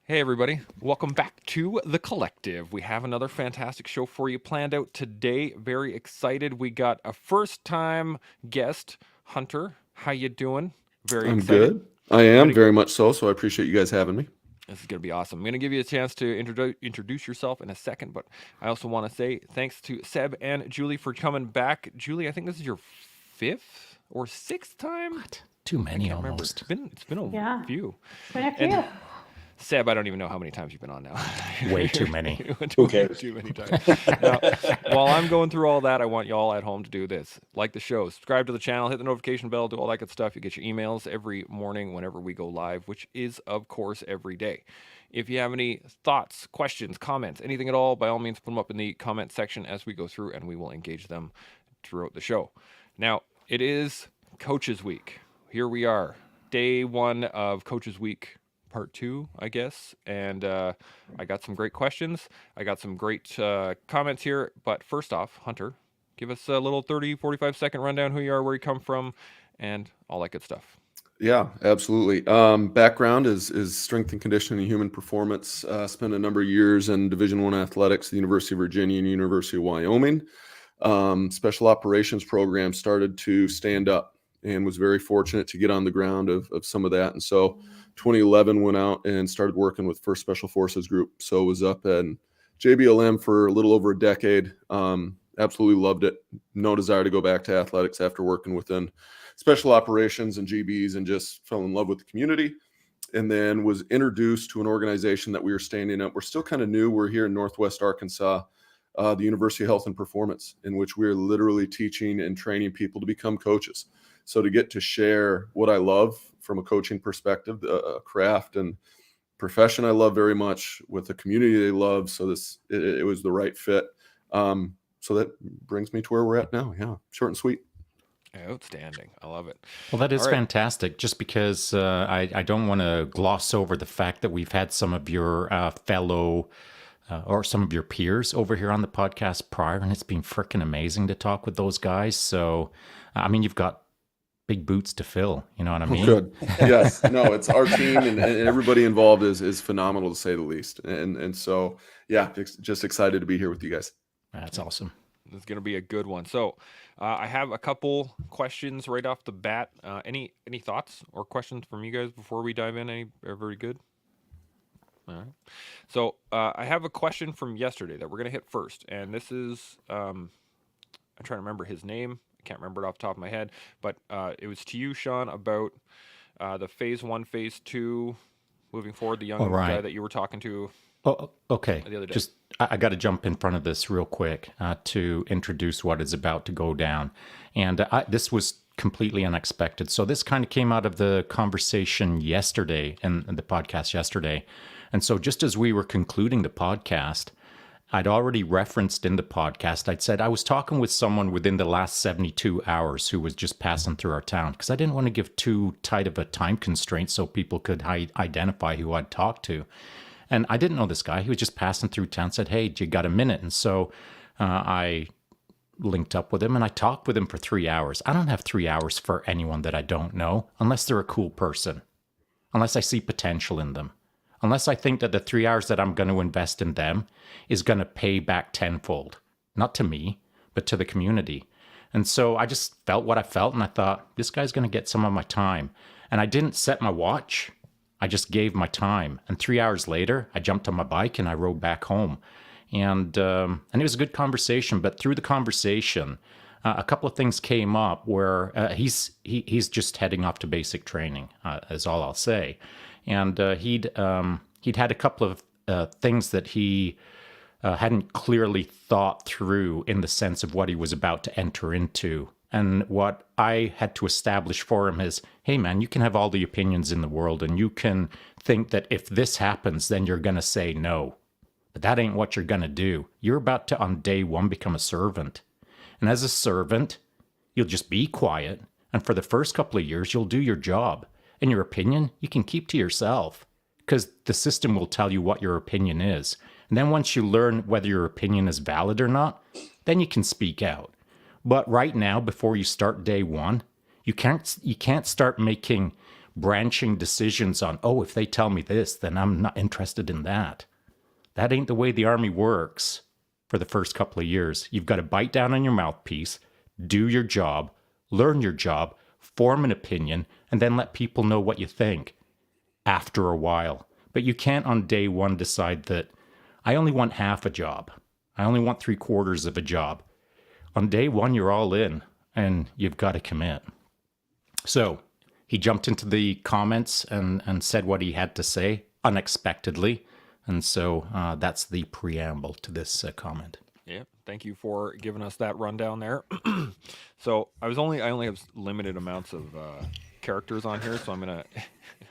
Hey, everybody. Welcome back to The Collective. We have another fantastic show for you planned out today. Very excited. We got a first-time guest, Hunter. How you doing? Very I'm excited. good. I am Gonna, very much so I appreciate you guys having me. this is going to be awesome. I'm going to give you a chance to introduce yourself in a second, but I also want to say thanks to Seb and Julie for coming back. Julie, I think this is your fifth or sixth time? What? Too I many can't remember. almost. It's been a Yeah, few. it's been a And few. Seb, I don't even know how many times you've been on now. Way too many. Who cares? Too many times. Now, while I'm going through all that, I want y'all at home to do this. Like the show, subscribe to the channel, hit the notification bell, do all that good stuff. You get your emails every morning whenever we go live, which is, of course, every day. If you have any thoughts, questions, comments, anything at all, by all means, put them up in the comment section as we go through, and we will engage them throughout the show. Now, it is Coaches Week. Here we are, day one of Coaches Week part two, I guess. And I got some great questions. I got some great comments here. But first off, Hunter, give us a little 30, 45-second rundown who you are, where you come from, and all that good stuff. Yeah, absolutely. Background is strength and conditioning and human performance. Spent a number of years in Division I athletics at the University of Virginia and University of Wyoming. Special operations program started to stand up and was very fortunate to get on the ground of some of that. And so 2011 went out and started working with 1st Special Forces Group. So was up at JBLM for a little over a decade. Absolutely loved it. No desire to go back to athletics after working within special operations and GBs, and just fell in love with the community. And then was introduced to an organization that we were standing up. We're still kind of new. We're here in Northwest Arkansas, the University of Health and Performance, in which we are literally teaching and training people to become coaches. So to get to share what I love from a coaching perspective, a craft and profession I love very much, with the community they love. So it was the right fit. So that brings me to where we're at now. Yeah, short and sweet. Outstanding. I love it. Well, that is All right. fantastic. Just because I don't want to gloss over the fact that we've had some of your fellow or some of your peers over here on the podcast prior, and it's been freaking amazing to talk with those guys. So, I mean, you've got big boots to fill. You know what I mean? Good. Yes. No, it's our team and everybody involved is phenomenal, to say the least. And so, yeah, just excited to be here with you guys. That's awesome. This is going to be a good one. So I have a couple questions right off the bat. Any thoughts or questions from you guys before we dive in? Any are very good? All right. So I have a question from yesterday that we're going to hit first. And this is, I'm trying to remember his name. I can't remember it off the top of my head. But it was to you, Shaun, about the phase 1, phase 2, moving forward, the young guy that you were talking to. Oh, okay. The other day. Just I got to jump in front of this real quick to introduce what is about to go down, and this was completely unexpected. So this kind of came out of the conversation yesterday and the podcast yesterday, and so just as we were concluding the podcast, I'd already referenced in the podcast. I'd said I was talking with someone within the last 72 hours who was just passing through our town, because I didn't want to give too tight of a time constraint so people could identify who I'd talked to. And I didn't know this guy. He was just passing through town, said, hey, you got a minute? And so I linked up with him and I talked with him for 3 hours. I don't have 3 hours for anyone that I don't know, unless they're a cool person, unless I see potential in them, unless I think that the 3 hours that I'm going to invest in them is going to pay back tenfold, not to me, but to the community. And so I just felt what I felt, and I thought, this guy's going to get some of my time. And I didn't set my watch. I just gave my time, and 3 hours later, I jumped on my bike and I rode back home, and it was a good conversation. But through the conversation, a couple of things came up where he's just heading off to basic training, is all I'll say, and he'd had a couple of things that he hadn't clearly thought through in the sense of what he was about to enter into. And what I had to establish for him is, hey, man, you can have all the opinions in the world, and you can think that if this happens, then you're going to say no. But that ain't what you're going to do. You're about to, on day one, become a servant. And as a servant, you'll just be quiet. And for the first couple of years, you'll do your job. And your opinion, you can keep to yourself, because the system will tell you what your opinion is. And then once you learn whether your opinion is valid or not, then you can speak out. But right now, before you start day one, you can't start making branching decisions on, oh, if they tell me this, then I'm not interested in that. That ain't the way the Army works for the first couple of years. You've got to bite down on your mouthpiece, do your job, learn your job, form an opinion, and then let people know what you think after a while. But you can't on day one decide that I only want half a job. I only want 3/4 of a job. On day one, you're all in and you've got to commit. So he jumped into the comments and said what he had to say unexpectedly. And so that's the preamble to this comment. Yeah, thank you for giving us that rundown there. So I only have limited amounts of characters on here, so I'm gonna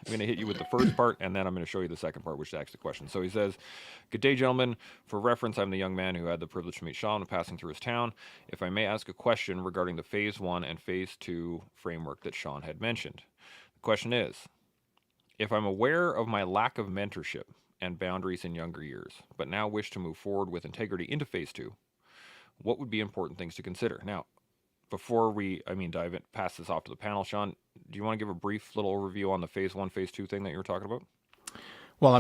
hit you with the first part, and then I'm gonna show you the second part, which asks the question. So he says, "Good day, gentlemen. For reference, I'm the young man who had the privilege to meet Shaun passing through his town. If I may ask a question regarding the Phase 1 and Phase 2 framework that Shaun had mentioned. The question is, if I'm aware of my lack of mentorship and boundaries in younger years, but now wish to move forward with integrity into Phase 2, what would be important things to consider?" Now, before we, pass this off to the panel, Shaun, do you want to give a brief little overview on the Phase 1, Phase 2 thing that you were talking about? Well,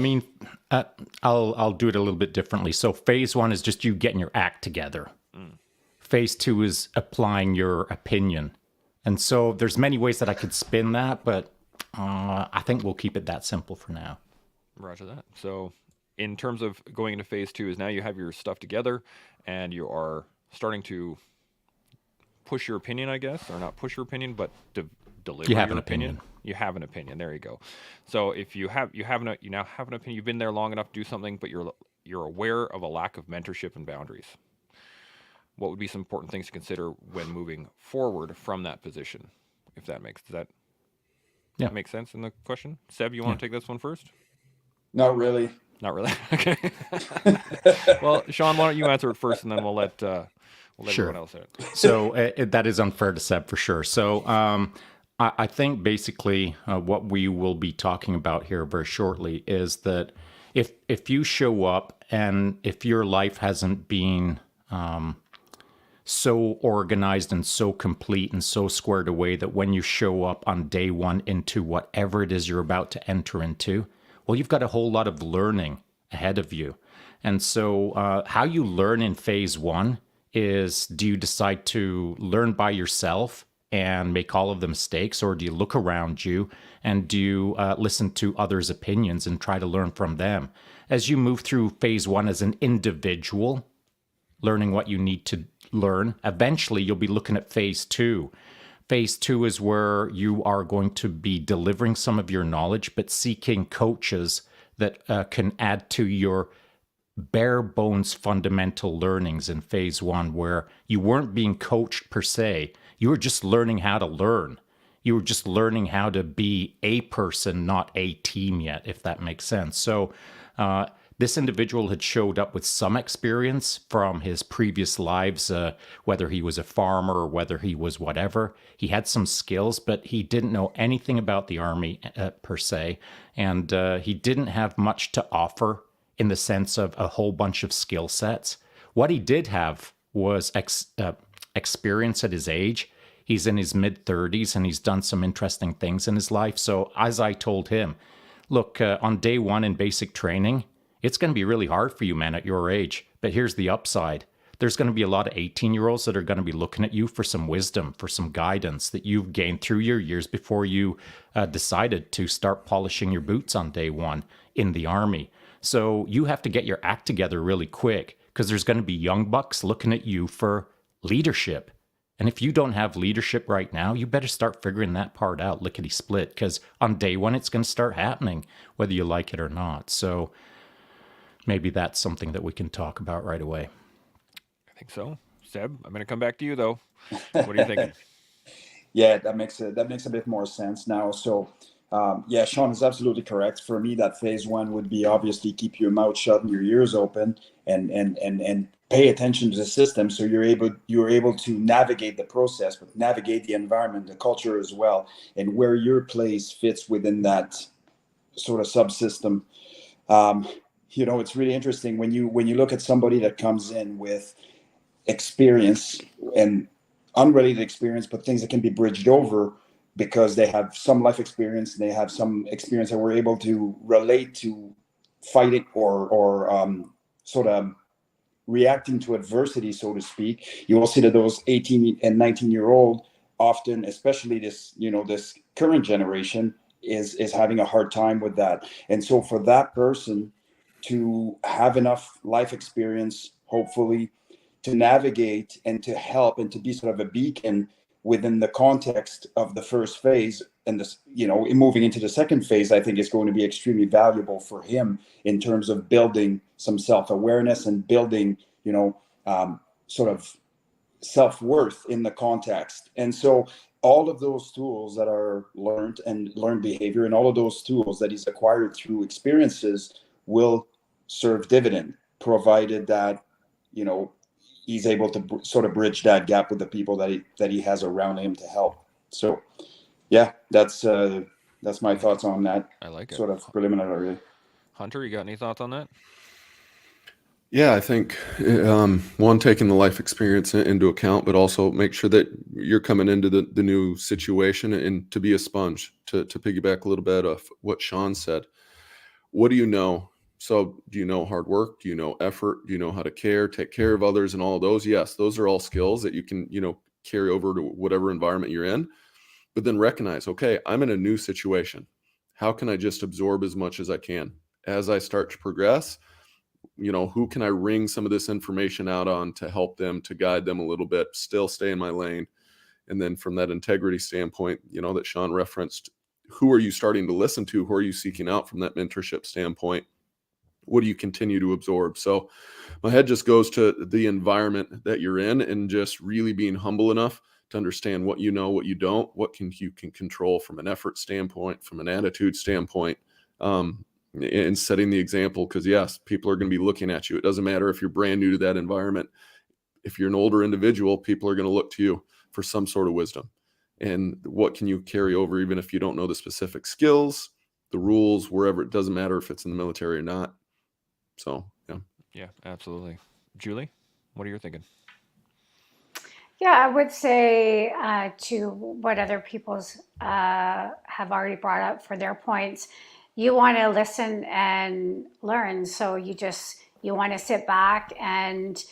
I'll do it a little bit differently. So Phase 1 is just you getting your act together. Phase 2 is applying your opinion. And so there's many ways that I could spin that, but I think we'll keep it that simple for now. Roger that. So in terms of going into Phase 2 is now you have your stuff together and you are starting to push your opinion, I guess, or not push your opinion, but deliver You have your an opinion. You have an opinion. There you go. So if you now have an opinion, you've been there long enough to do something, but you're aware of a lack of mentorship and boundaries. What would be some important things to consider when moving forward from that position? If that makes make sense in the question? Seb, you want to take this one first? Not really. Not really. Okay. Well, Shaun, why don't you answer it first, and then we'll let Sure. everyone else say it. So that is unfair to Seb for sure. So I think basically what we will be talking about here very shortly is that if you show up and if your life hasn't been so organized and so complete and so squared away that when you show up on day one into whatever it is you're about to enter into, well, you've got a whole lot of learning ahead of you. And so how you learn in Phase 1 is, do you decide to learn by yourself and make all of the mistakes, or do you look around you and do you listen to others' opinions and try to learn from them? As you move through Phase 1 as an individual, learning what you need to learn, eventually you'll be looking at Phase 2. Phase 2 is where you are going to be delivering some of your knowledge, but seeking coaches that can add to your bare bones fundamental learnings in Phase 1, where you weren't being coached per se. You were just learning how to learn. You were just learning how to be a person, not a team yet, if that makes sense. So this individual had showed up with some experience from his previous lives, whether he was a farmer or whether he was whatever. He had some skills, but he didn't know anything about the Army per se, and he didn't have much to offer in the sense of a whole bunch of skill sets. What he did have was experience at his age. He's in his mid-30s and he's done some interesting things in his life. So as I told him, look, on day one in basic training, it's going to be really hard for you, man, at your age. But here's the upside. There's going to be a lot of 18-year-olds that are going to be looking at you for some wisdom, for some guidance that you've gained through your years before you decided to start polishing your boots on day one in the Army. So you have to get your act together really quick, because there's going to be young bucks looking at you for leadership. And if you don't have leadership right now, you better start figuring that part out lickety split, because on day one, it's going to start happening, whether you like it or not. So maybe that's something that we can talk about right away. I think so. Seb, I'm going to come back to you, though. What are you thinking? Yeah, that makes a bit more sense now. So, yeah, Shaun is absolutely correct. For me, that Phase 1 would be obviously keep your mouth shut and your ears open, and pay attention to the system, so you're able to navigate the process, but navigate the environment, the culture as well, and where your place fits within that sort of subsystem. It's really interesting when you look at somebody that comes in with experience and unrelated experience, but things that can be bridged over. because they have some life experience and they have some experience that we're able to relate to fighting or sort of reacting to adversity, so to speak. You will see that those 18 and 19-year-old often, especially this current generation, is having a hard time with that. And so for that person to have enough life experience, hopefully, to navigate and to help and to be sort of a beacon within the context of the first phase, and this, moving into the second phase, I think is going to be extremely valuable for him in terms of building some self-awareness and building, sort of self-worth in the context. And so all of those tools that are learned behavior, and all of those tools that he's acquired through experiences will serve dividend, provided that, he's able to sort of bridge that gap with the people that he has around him to help. So yeah, that's my thoughts on that. I like it. Sort of preliminary. Hunter, you got any thoughts on that? Yeah, I think one, taking the life experience into account, but also make sure that you're coming into the new situation, and to be a sponge, to piggyback a little bit of what Shaun said. What do you know? So do you know hard work? Do you know effort? Do you know how to take care of others, and all of those? Yes, those are all skills that you can, carry over to whatever environment you're in. But then recognize, okay, I'm in a new situation. How can I just absorb as much as I can? As I start to progress, who can I wring some of this information out on to help them, to guide them a little bit, still stay in my lane. And then from that integrity standpoint, that Shaun referenced, who are you starting to listen to? Who are you seeking out from that mentorship standpoint? What do you continue to absorb? So my head just goes to the environment that you're in, and just really being humble enough to understand what you know, what you don't, what you can control from an effort standpoint, from an attitude standpoint, and setting the example. Because yes, people are going to be looking at you. It doesn't matter if you're brand new to that environment. If you're an older individual, people are going to look to you for some sort of wisdom. And what can you carry over, even if you don't know the specific skills, the rules, wherever. It doesn't matter if it's in the military or not. So, yeah. Yeah, absolutely. Julie, what are you thinking? Yeah, I would say to what other people's have already brought up for their points, you want to listen and learn. So you want to sit back and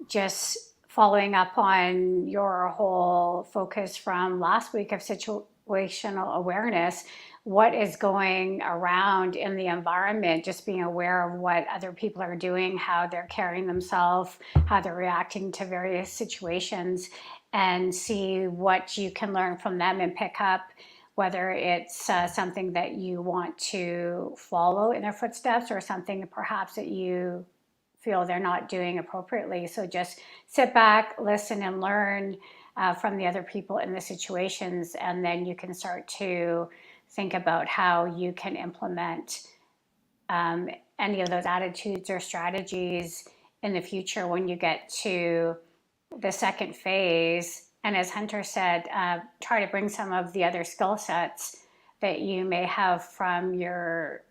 just following up on your whole focus from last week of situational awareness. What is going around in the environment, just being aware of what other people are doing, how they're carrying themselves, how they're reacting to various situations, and see what you can learn from them and pick up, whether it's something that you want to follow in their footsteps, or something perhaps that you feel they're not doing appropriately. So just sit back, listen, and learn from the other people in the situations, and then you can start to think about how you can implement any of those attitudes or strategies in the future when you get to the second phase. And as Hunter said, try to bring some of the other skill sets that you may have from your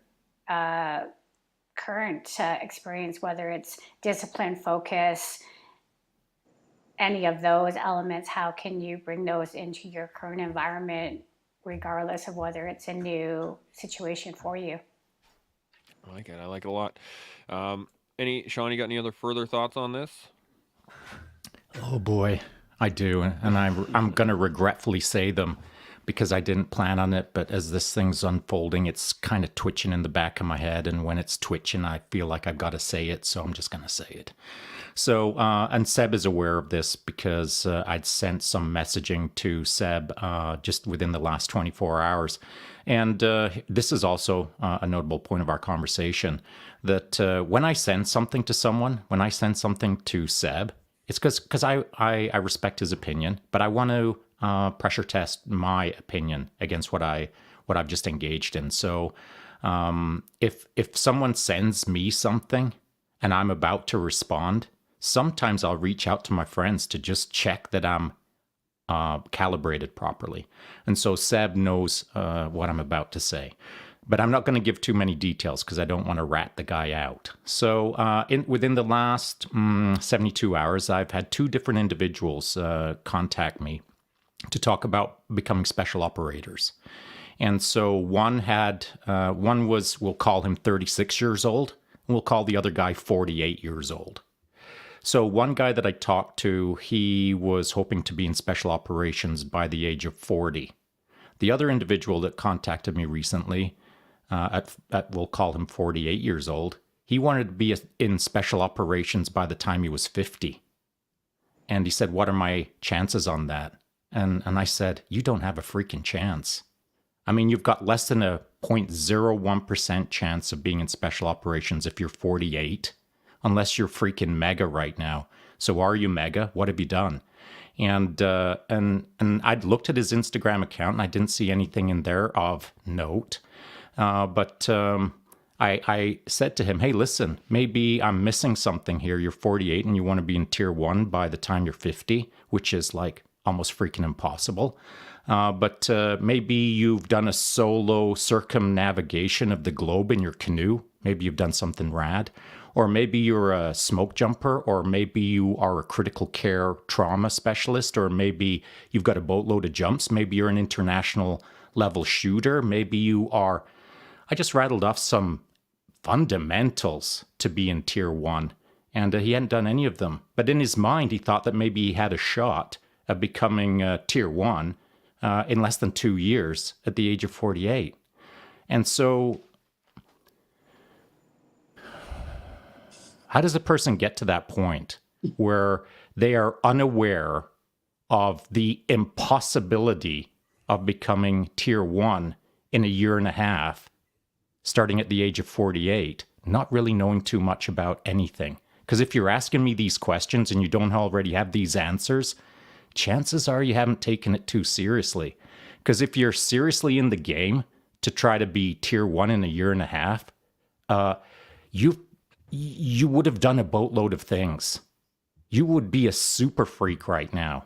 current experience, whether it's discipline, focus, any of those elements. How can you bring those into your current environment, regardless of whether it's a new situation for you? I like it. I like it a lot. Shaun, you got any other further thoughts on this? Oh boy, I do, and I'm going to regretfully say them because I didn't plan on it. But as this thing's unfolding, it's kind of twitching in the back of my head, and when it's twitching, I feel like I've got to say it, so I'm just going to say it. So, and Seb is aware of this because I'd sent some messaging to Seb just within the last 24 hours. And this is also a notable point of our conversation, that when I send something to someone, when I send something to Seb, it's because I respect his opinion, but I want to pressure test my opinion against what I've just engaged in. So if someone sends me something and I'm about to respond, sometimes I'll reach out to my friends to just check that I'm calibrated properly. And so Seb knows what I'm about to say. But I'm not going to give too many details because I don't want to rat the guy out. So within the last 72 hours, I've had two different individuals contact me to talk about becoming special operators. And so one was, we'll call him 36 years old, and we'll call the other guy 48 years old. So one guy that I talked to, he was hoping to be in special operations by the age of 40. The other individual that contacted me recently, we'll call him 48 years old, he wanted to be in special operations by the time he was 50. And he said, what are my chances on that? And I said, you don't have a freaking chance. I mean, you've got less than a 0.01% chance of being in special operations if you're 48, unless you're freaking mega right now. So are you mega? What have you done? And I'd looked at his Instagram account and I didn't see anything in there of note. But I said to him, hey, listen, maybe I'm missing something here. You're 48 and you want to be in tier 1 by the time you're 50, which is like almost freaking impossible. But maybe you've done a solo circumnavigation of the globe in your canoe. Maybe you've done something rad. Or maybe you're a smoke jumper, or maybe you are a critical care trauma specialist, or maybe you've got a boatload of jumps. Maybe you're an international level shooter. Maybe you are... I just rattled off some fundamentals to be in tier 1, and he hadn't done any of them. But in his mind, he thought that maybe he had a shot at becoming tier 1 in less than 2 years at the age of 48. And so how does a person get to that point where they are unaware of the impossibility of becoming tier 1 in a year and a half, starting at the age of 48, not really knowing too much about anything? Because if you're asking me these questions and you don't already have these answers, chances are you haven't taken it too seriously. Because if you're seriously in the game to try to be tier 1 in a year and a half, you would have done a boatload of things. You would be a super freak right now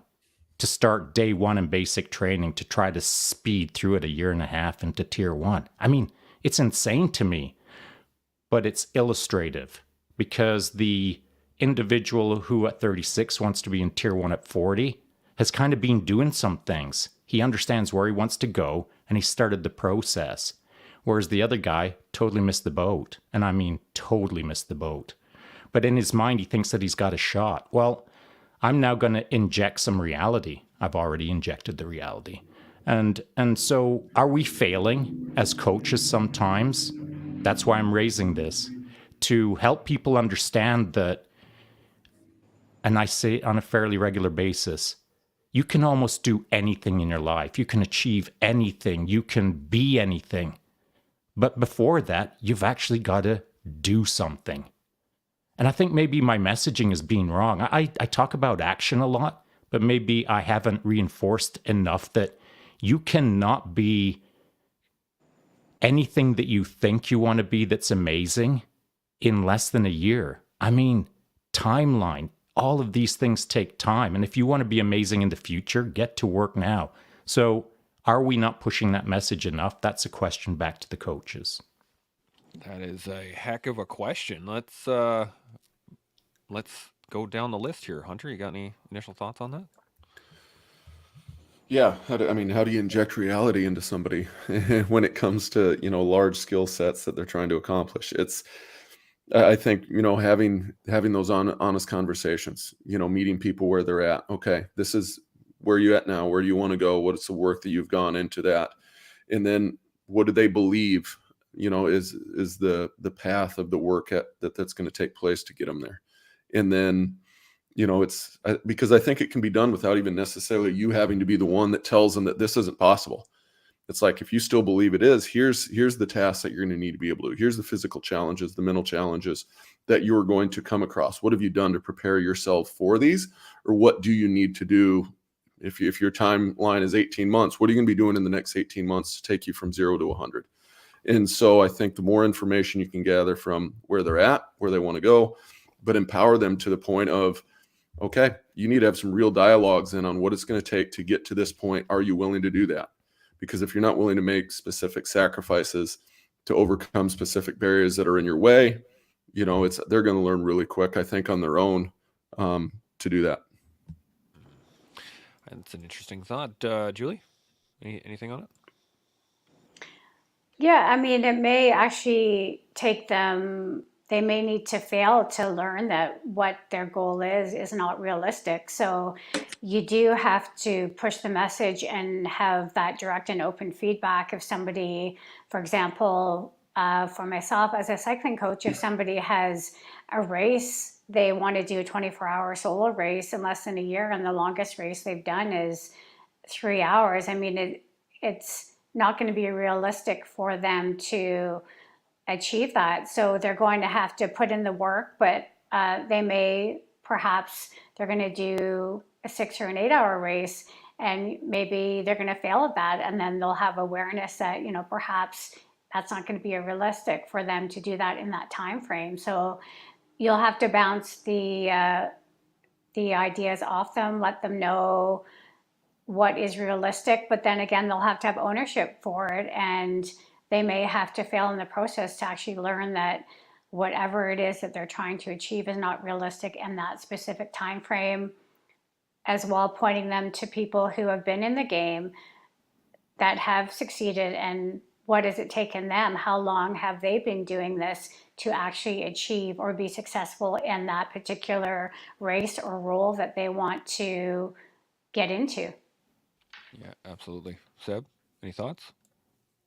to start day 1 in basic training to try to speed through it a year and a half into tier 1. I mean, it's insane to me, but it's illustrative because the individual who at 36 wants to be in tier 1 at 40 has kind of been doing some things. He understands where he wants to go and he started the process. Whereas the other guy totally missed the boat. And I mean, totally missed the boat. But in his mind, he thinks that he's got a shot. Well, I'm now going to inject some reality. I've already injected the reality. And so are we failing as coaches sometimes? That's why I'm raising this, to help people understand that, and I say it on a fairly regular basis, you can almost do anything in your life. You can achieve anything. You can be anything. But before that, you've actually got to do something. And I think maybe my messaging is being wrong. I talk about action a lot, but maybe I haven't reinforced enough that you cannot be anything that you think you want to be that's amazing in less than a year. I mean, timeline, all of these things take time. And if you want to be amazing in the future, get to work now. So are we not pushing that message enough? That's a question back to the coaches. That is a heck of a question. Let's go down the list here. Hunter, you got any initial thoughts on that? Yeah, how do you inject reality into somebody when it comes to, large skill sets that they're trying to accomplish? I think, having those honest conversations, meeting people where they're at. Okay, this is where you at now, where do you want to go? What's the work that you've gone into that? And then what do they believe, is the path of the work that's going to take place to get them there? And then, it's because I think it can be done without even necessarily you having to be the one that tells them that this isn't possible. It's like, if you still believe it is, here's the tasks that you're going to need to be able to do. Here's the physical challenges, the mental challenges that you're going to come across. What have you done to prepare yourself for these? Or what do you need to do? If your timeline is 18 months, what are you going to be doing in the next 18 months to take you from 0 to 100? And so I think the more information you can gather from where they're at, where they want to go, but empower them to the point of, okay, you need to have some real dialogues in on what it's going to take to get to this point. Are you willing to do that? Because if you're not willing to make specific sacrifices to overcome specific barriers that are in your way, they're going to learn really quick, I think, on their own to do that. That's an interesting thought. Julie, anything on it? Yeah, I mean, it may actually take them, they may need to fail to learn that what their goal is not realistic. So you do have to push the message and have that direct and open feedback. If somebody, for example, for myself as a cycling coach, if somebody has a race, they want to do a 24-hour solo race in less than a year, and the longest race they've done is 3 hours. I mean, it's not going to be realistic for them to achieve that. So they're going to have to put in the work, but they may, perhaps they're going to do a 6 or an 8 hour race, and maybe they're going to fail at that. And then they'll have awareness that, perhaps that's not going to be realistic for them to do that in that time frame. So you'll have to bounce the ideas off them, let them know what is realistic, but then again, they'll have to have ownership for it, and they may have to fail in the process to actually learn that whatever it is that they're trying to achieve is not realistic in that specific time frame, as well pointing them to people who have been in the game that have succeeded, and what has it taken them, how long have they been doing this to actually achieve or be successful in that particular race or role that they want to get into. Yeah, absolutely. Seb, any thoughts?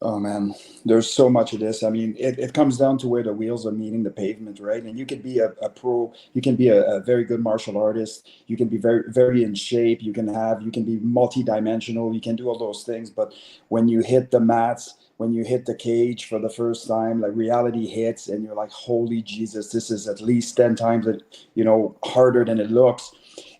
Oh man, there's so much of this. I mean, it comes down to where the wheels are meeting the pavement, right? And you can be a pro, you can be a very good martial artist, you can be very, very in shape, you can be multi-dimensional, you can do all those things. But when you hit the mats, when you hit the cage for the first time, like reality hits and you're like, holy Jesus, this is at least 10 times, harder than it looks.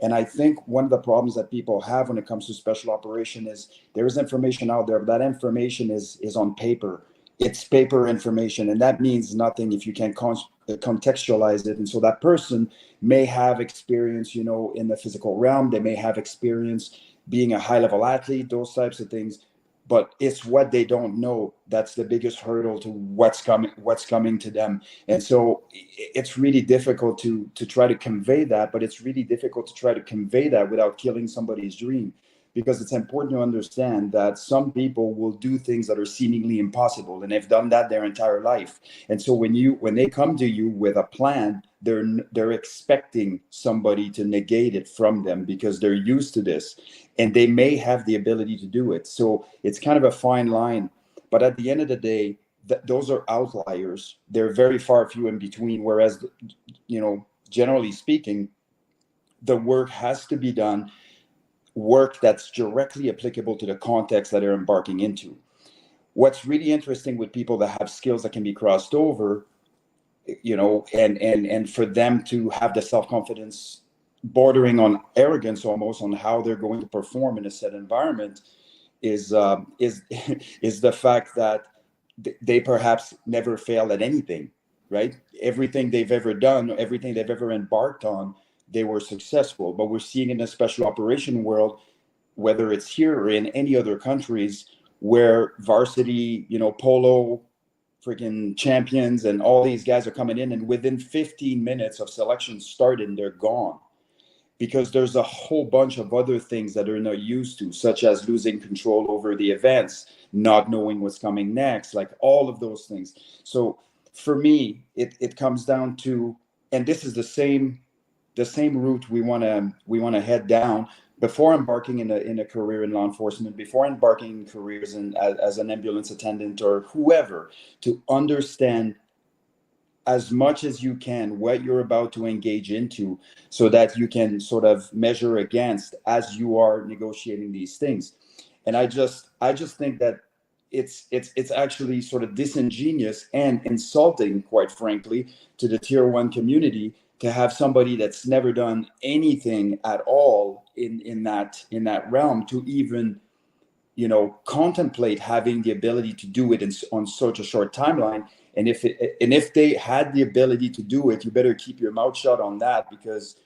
And I think one of the problems that people have when it comes to special operation is there is information out there, but that information is on paper. It's paper information, and that means nothing if you can't contextualize it. And so that person may have experience, in the physical realm. They may have experience being a high-level athlete, those types of things. But it's what they don't know that's the biggest hurdle to what's coming to them. And so it's really difficult to try to convey that, but it's really difficult to try to convey that without killing somebody's dream, because it's important to understand that some people will do things that are seemingly impossible, and they've done that their entire life. And so when they come to you with a plan, they're expecting somebody to negate it from them because they're used to this, and they may have the ability to do it. So it's kind of a fine line. But at the end of the day, those are outliers. They're very far few in between. Whereas, generally speaking, the work has to be done, work that's directly applicable to the context that they're embarking into. What's really interesting with people that have skills that can be crossed over, and for them to have the self-confidence bordering on arrogance almost on how they're going to perform in a set environment is the fact that they perhaps never fail at anything, right? Everything they've ever done, everything they've ever embarked on, they were successful. But we're seeing in the special operation world, whether it's here or in any other countries, where varsity, polo freaking champions and all these guys are coming in, and within 15 minutes of selection starting, they're gone. Because there's a whole bunch of other things that they're not used to, such as losing control over the events, not knowing what's coming next, like all of those things. So for me, it comes down to, and this is the same route we want to head down before embarking in a career in law enforcement, before embarking in careers as an ambulance attendant or whoever, to understand as much as you can what you're about to engage into, so that you can sort of measure against as you are negotiating these things. And I just think that it's actually sort of disingenuous and insulting, quite frankly, to the tier 1 community to have somebody that's never done anything at all in that realm to even contemplate having the ability to do it on such a short timeline. And if they had the ability to do it, you better keep your mouth shut on that, because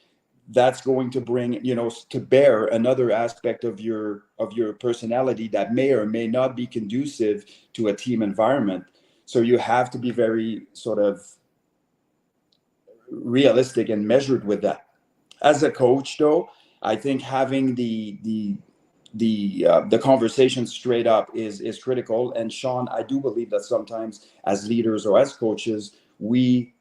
that's going to bring to bear another aspect of your personality that may or may not be conducive to a team environment. So you have to be very sort of realistic and measured with that. As a coach, though, I think having the the conversation straight up is critical. And Shaun, I do believe that sometimes as leaders or as coaches, we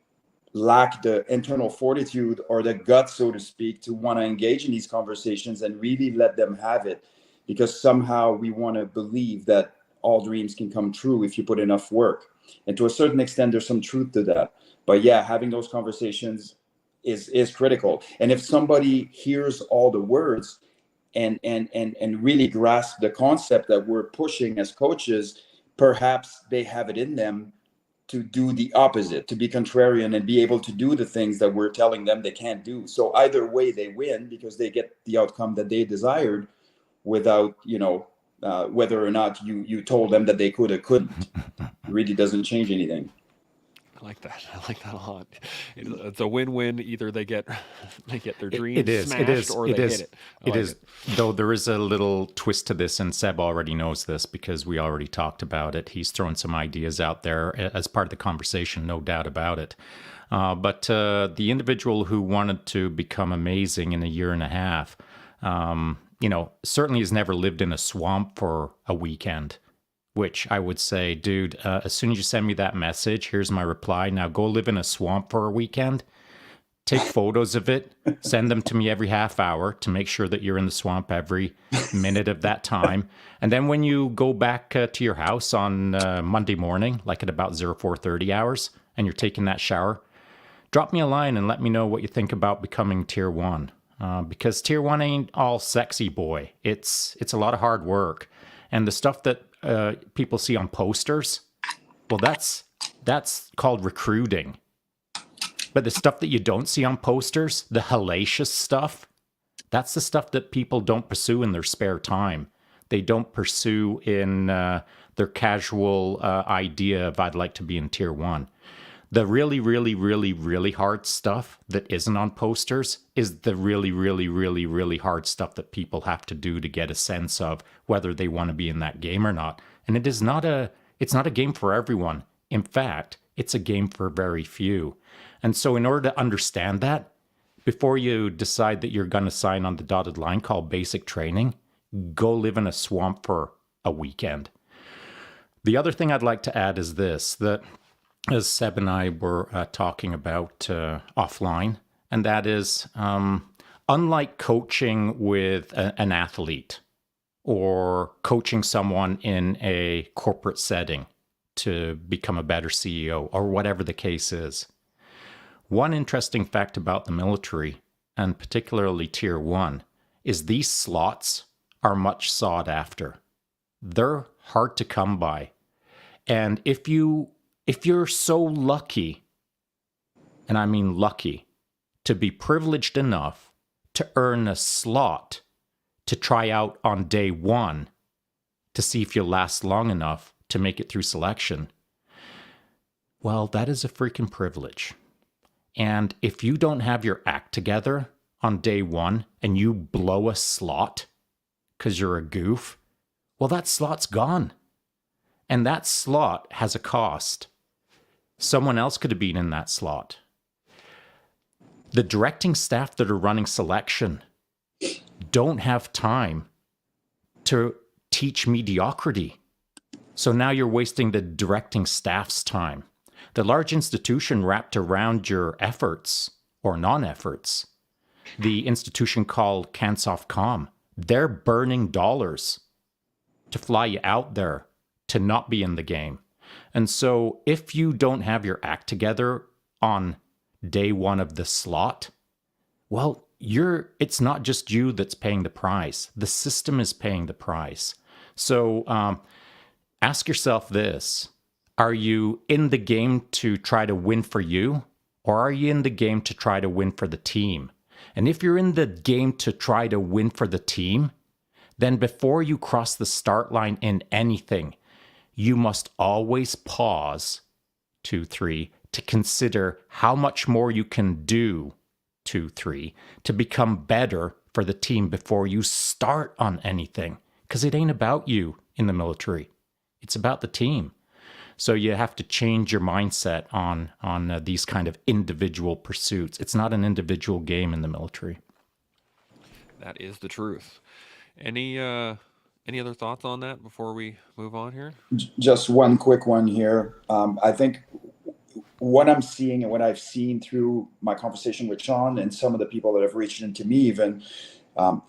lack the internal fortitude or the guts, so to speak, to want to engage in these conversations and really let them have it, because somehow we want to believe that all dreams can come true if you put enough work. And to a certain extent, there's some truth to that. But yeah, having those conversations is critical. And if somebody hears all the words and really grasp the concept that we're pushing as coaches, perhaps they have it in them to do the opposite, to be contrarian and be able to do the things that we're telling them they can't do. So either way they win, because they get the outcome that they desired without, whether or not you told them that they could or couldn't. It really doesn't change anything. I like that. I like that a lot. It's a win-win. Either they get their dreams smashed, or they hit it. It is. Though there is a little twist to this, and Seb already knows this because we already talked about it. He's thrown some ideas out there as part of the conversation, no doubt about it. But the individual who wanted to become amazing in a year and a half, certainly has never lived in a swamp for a weekend. Which I would say, dude, as soon as you send me that message, here's my reply. Now go live in a swamp for a weekend. Take photos of it. Send them to me every half hour to make sure that you're in the swamp every minute of that time. And then when you go back to your house on Monday morning, like at about 04:30 hours, and you're taking that shower, drop me a line and let me know what you think about becoming Tier 1. Because Tier 1 ain't all sexy, boy. It's a lot of hard work. And the stuff that people see on posters, well, that's called recruiting. But the stuff that you don't see on posters, the hellacious stuff, that's the stuff that people don't pursue in their spare time. They don't pursue in their casual idea of I'd like to be in Tier 1. The really, really, really, really hard stuff that isn't on posters is the really, really, really, really hard stuff that people have to do to get a sense of whether they want to be in that game or not. And it's not a game for everyone. In fact, it's a game for very few. And so in order to understand that, before you decide that you're going to sign on the dotted line called basic training, go live in a swamp for a weekend. The other thing I'd like to add is this, that as Seb and I were talking about offline, and that is, unlike coaching with an athlete or coaching someone in a corporate setting to become a better CEO or whatever the case is, one interesting fact about the military, and particularly Tier 1, is these slots are much sought after. They're hard to come by. And if you're so lucky, and I mean lucky, to be privileged enough to earn a slot to try out on day 1 to see if you'll last long enough to make it through selection, well, that is a freaking privilege. And if you don't have your act together on day 1 and you blow a slot because you're a goof, well, that slot's gone. And that slot has a cost. Someone else could have been in that slot. The directing staff that are running selection don't have time to teach mediocrity. So now you're wasting the directing staff's time. The large institution wrapped around your efforts or non-efforts, the institution called CANSOFCOM, they're burning dollars to fly you out there to not be in the game. And so if you don't have your act together on day 1 of the slot, well, it's not just you that's paying the price. The system is paying the price. So ask yourself this. Are you in the game to try to win for you, or are you in the game to try to win for the team? And if you're in the game to try to win for the team, then before you cross the start line in anything, you must always pause, 2, 3, to consider how much more you can do, 2, 3, to become better for the team before you start on anything. Because it ain't about you in the military. It's about the team. So you have to change your mindset on these kind of individual pursuits. It's not an individual game in the military. That is the truth. Any Any other thoughts on that before we move on here? Just one quick one here. I think what I'm seeing and what I've seen through my conversation with Shaun and some of the people that have reached into me even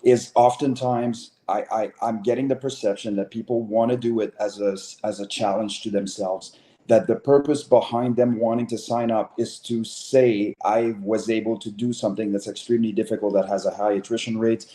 is oftentimes I'm getting the perception that people want to do it as a challenge to themselves. That the purpose behind them wanting to sign up is to say, I was able to do something that's extremely difficult, that has a high attrition rate,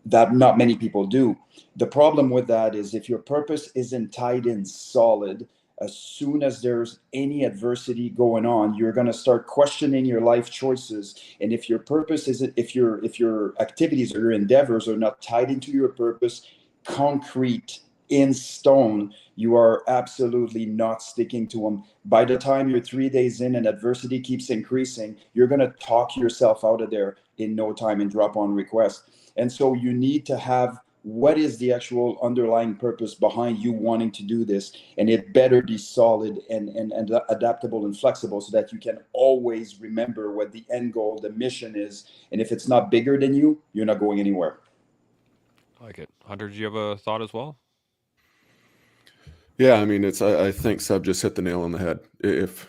that not many people do. The problem with that is if your purpose isn't tied in solid, as soon as there's any adversity going on, you're going to start questioning your life choices. And if your purpose isn't, if your activities or your endeavors are not tied into your purpose, concrete in stone, you are absolutely not sticking to them. By the time you're 3 days in and adversity keeps increasing, you're going to talk yourself out of there in no time and drop on request. And so you need to have, what is the actual underlying purpose behind you wanting to do this? And it better be solid and adaptable and flexible so that you can always remember what the end goal, the mission is. And if it's not bigger than you, you're not going anywhere. I like it. Hunter, do you have a thought as well? Yeah, I mean, I think Seb just hit the nail on the head. If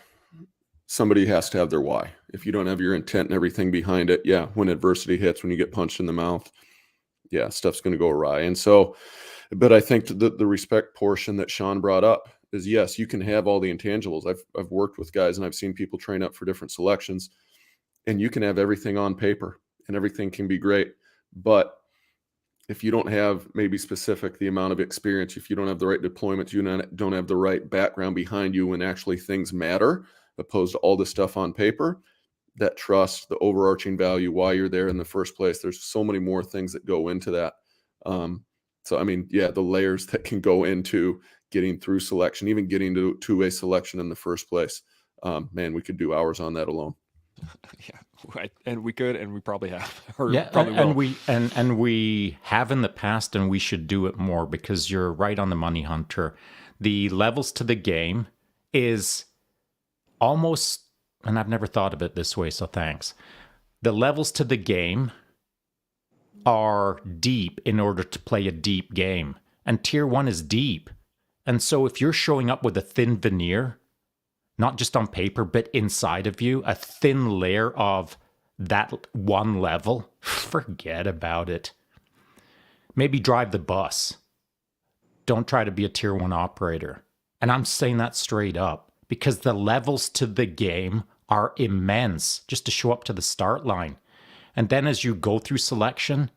somebody has to have their why, if you don't have your intent and everything behind it, yeah, when adversity hits, when you get punched in the mouth, yeah, stuff's going to go awry. And so, but I think the respect portion that Shaun brought up is, yes, you can have all the intangibles. I've worked with guys and I've seen people train up for different selections, and you can have everything on paper and everything can be great. But if you don't have maybe specific the amount of experience, if you don't have the right deployments, you don't have the right background behind you when actually things matter, opposed to all the stuff on paper, that trust, the overarching value, why you're there in the first place. There's so many more things that go into that. So, I mean, yeah, the layers that can go into getting through selection, even getting to a selection in the first place. Man, we could do hours on that alone. Yeah, and we could, and we probably have, or Yeah, probably will. and we have in the past, and we should do it more, because you're right on the money, Hunter. The levels to the game is almost, and I've never thought of it this way, so thanks. The levels to the game are deep in order to play a deep game, and tier 1 is deep. And so if you're showing up with a thin veneer, not just on paper, but inside of you, a thin layer of that one level, forget about it. Maybe drive the bus. Don't try to be a tier 1 operator. And I'm saying that straight up, because the levels to the game are immense just to show up to the start line. And then as you go through selection,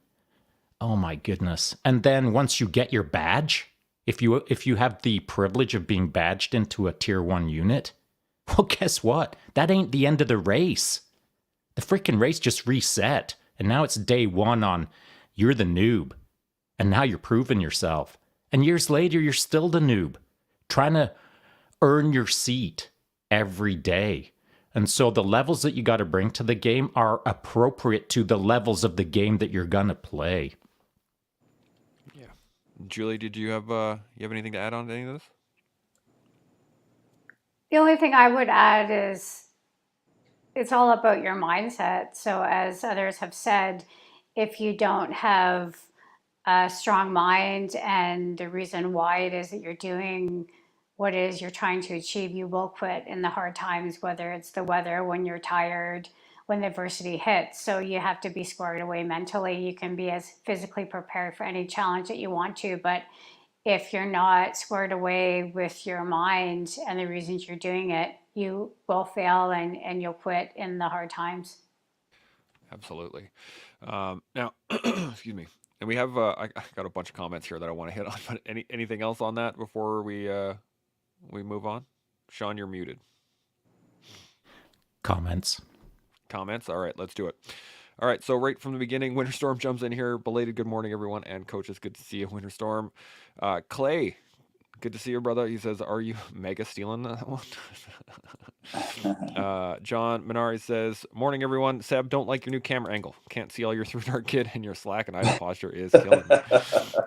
oh my goodness. And then once you get your badge, if you have the privilege of being badged into a tier 1 unit, well, guess what? That ain't the end of the race. The freaking race just reset. And now it's day 1 on you're the noob. And now you're proving yourself. And years later, you're still the noob, trying to earn your seat every day. And so the levels that you got to bring to the game are appropriate to the levels of the game that you're going to play. Yeah. Julie, did you have anything to add on to any of this? The only thing I would add is it's all about your mindset. So, as others have said, if you don't have a strong mind and the reason why it is that you're doing what it is you're trying to achieve, you will quit in the hard times, whether it's the weather, when you're tired, when adversity hits. So you have to be squared away mentally. You can be as physically prepared for any challenge that you want to, but if you're not squared away with your mind and the reasons you're doing it, you will fail and you'll quit in the hard times. Absolutely. Now, excuse me. And we have I got a bunch of comments here that I want to hit on. But anything else on that before we move on? Shaun, you're muted. Comments. All right, let's do it. All right, so right from the beginning, Winterstorm jumps in here. Belated good morning, everyone, and coaches. Good to see you, Winterstorm. Clay, good to see you, brother. He says, "Are you mega stealing that one?" John Minari says, "Morning, everyone. Seb, don't like your new camera angle. Can't see all your through dart kid, and your slack and idle posture is killing me."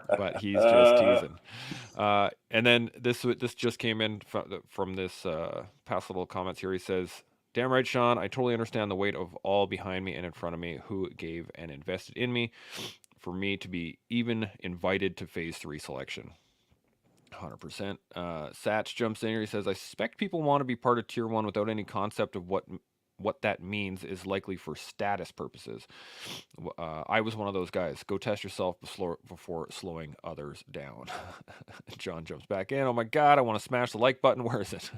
But he's just teasing. And then this just came in from this past little comments here. He says, "Damn right, Shaun. I totally understand the weight of all behind me and in front of me who gave and invested in me. for me to be even invited to phase 3 selection. 100%. Satch jumps in here. He says, I suspect people want to be part of Tier 1 without any concept of what that means is likely for status purposes. I was one of those guys. Go test yourself before slowing others down. John jumps back in. Oh my God, I want to smash the like button. Where is it?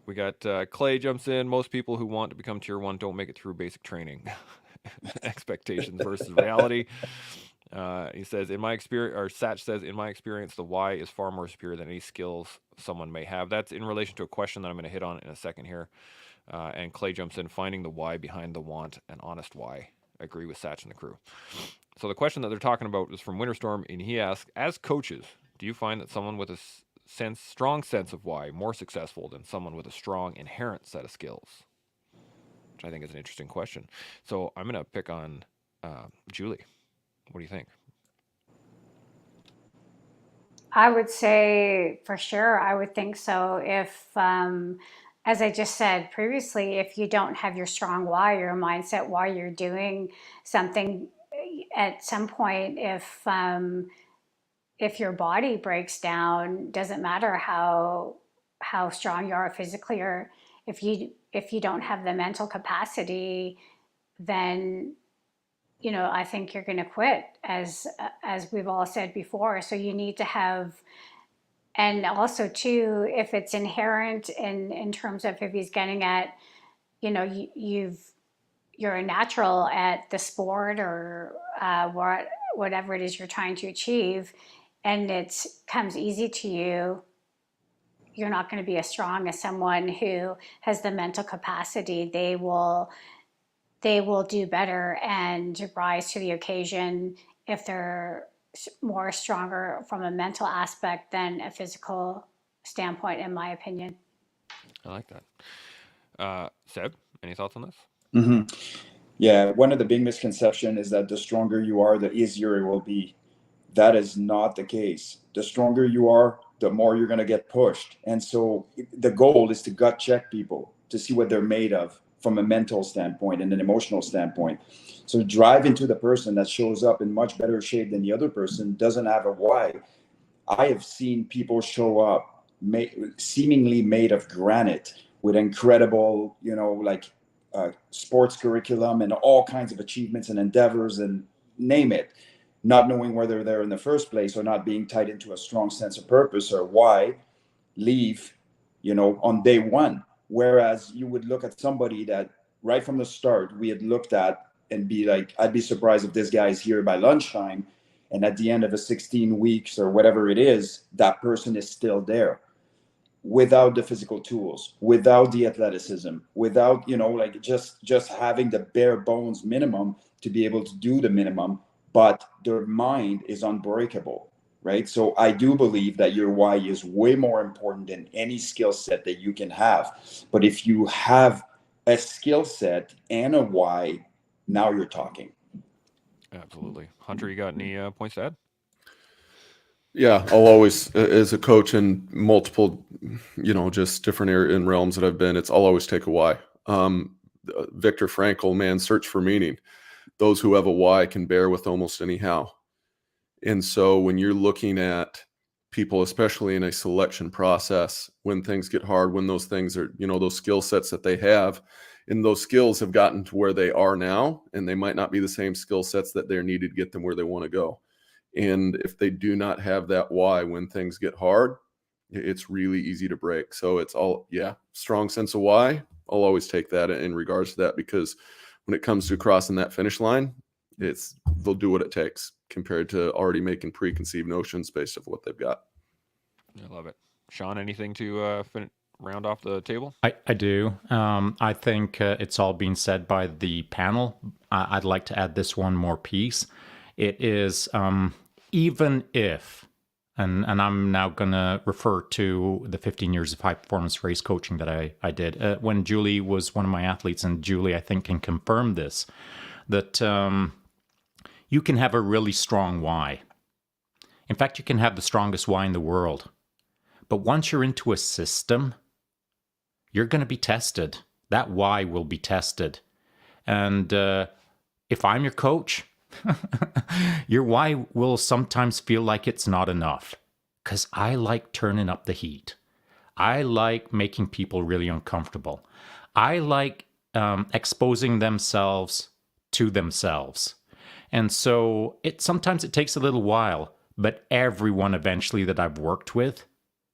We got Clay jumps in. Most people who want to become Tier 1 don't make it through basic training. Expectations versus reality. He says, in my experience, or Satch says, in my experience, the why is far more superior than any skills someone may have. That's in relation to a question that I'm going to hit on in a second here. And Clay jumps in, finding the why behind the want, an honest why. I agree with Satch and the crew. So the question that they're talking about is from Winterstorm, and he asks, as coaches, do you find that someone with a strong sense of why more successful than someone with a strong inherent set of skills? Which I think is an interesting question. So I'm going to pick on Julie. What do you think? I would say for sure, I would think so. If, as I just said previously, if you don't have your strong why, your mindset why you're doing something, at some point, if your body breaks down, doesn't matter how strong you are physically, or if you don't have the mental capacity, then I think you're going to quit, as we've all said before. So you need to have, and also too, if it's inherent in terms of if he's getting at, you're a natural at the sport or whatever it is you're trying to achieve, and it comes easy to you, you're not going to be as strong as someone who has the mental capacity. They will do better and rise to the occasion if they're more stronger from a mental aspect than a physical standpoint, in my opinion. I like that. Seb, any thoughts on this? Mm-hmm. Yeah, one of the big misconceptions is that the stronger you are, the easier it will be. That is not the case. The stronger you are, the more you're going to get pushed. And so the goal is to gut check people to see what they're made of from a mental standpoint and an emotional standpoint. So drive into the person that shows up in much better shape than the other person, doesn't have a why. I have seen people show up seemingly made of granite with incredible, sports curriculum and all kinds of achievements and endeavors and name it, not knowing where they're there in the first place or not being tied into a strong sense of purpose or why, leave, on day one. Whereas you would look at somebody that right from the start we had looked at and be like, I'd be surprised if this guy is here by lunchtime. And at the end of a 16 weeks or whatever it is, that person is still there without the physical tools, without the athleticism, without, just having the bare bones minimum to be able to do the minimum, but their mind is unbreakable. Right. So I do believe that your why is way more important than any skill set that you can have. But if you have a skill set and a why, now you're talking. Absolutely. Hunter, you got any points to add? Yeah, I'll always, as a coach in multiple, just different in realms that I've been, I'll always take a why. Viktor Frankl, man's search for meaning. Those who have a why can bear with almost any how. And so when you're looking at people, especially in a selection process, when things get hard, when those things are, those skill sets that they have, and those skills have gotten to where they are now, and they might not be the same skill sets that they're needed to get them where they want to go. And if they do not have that why when things get hard, it's really easy to break. So it's all, strong sense of why. I'll always take that in regards to that, because when it comes to crossing that finish line, they'll do what it takes compared to already making preconceived notions based off what they've got. I love it. Shaun, anything to round off the table? I do. I think it's all been said by the panel. I'd like to add this one more piece. It is even if, and I'm now going to refer to the 15 years of high-performance race coaching that I did. When Julie was one of my athletes, and Julie, I think, can confirm this, that you can have a really strong why. In fact, you can have the strongest why in the world. But once you're into a system, you're going to be tested. That why will be tested. And if I'm your coach, your why will sometimes feel like it's not enough. Because I like turning up the heat. I like making people really uncomfortable. I like exposing themselves to themselves. And so sometimes it takes a little while, but everyone eventually that I've worked with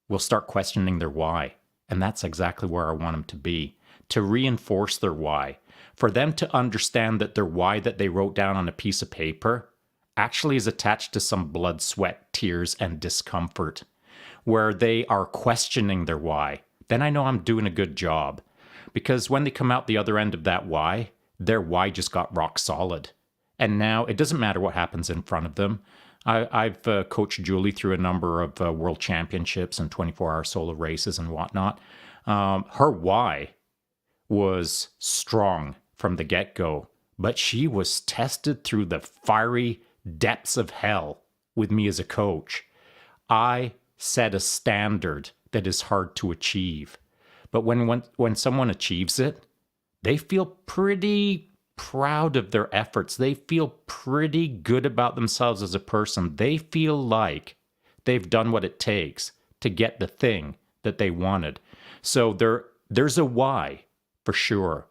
will start questioning their why. And that's exactly where I want them to be, to reinforce their why, for them to understand that their why that they wrote down on a piece of paper actually is attached to some blood, sweat, tears, and discomfort, where they are questioning their why. Then I know I'm doing a good job. Because when they come out the other end of that why, their why just got rock solid. And now it doesn't matter what happens in front of them. I've coached Julie through a number of world championships and 24-hour solo races and whatnot. Her why was strong from the get-go, but she was tested through the fiery depths of hell with me as a coach. I set a standard that is hard to achieve. But when someone achieves it, they feel pretty proud of their efforts. They feel pretty good about themselves as a person. They feel like they've done what it takes to get the thing that they wanted. So there's a why, for sure,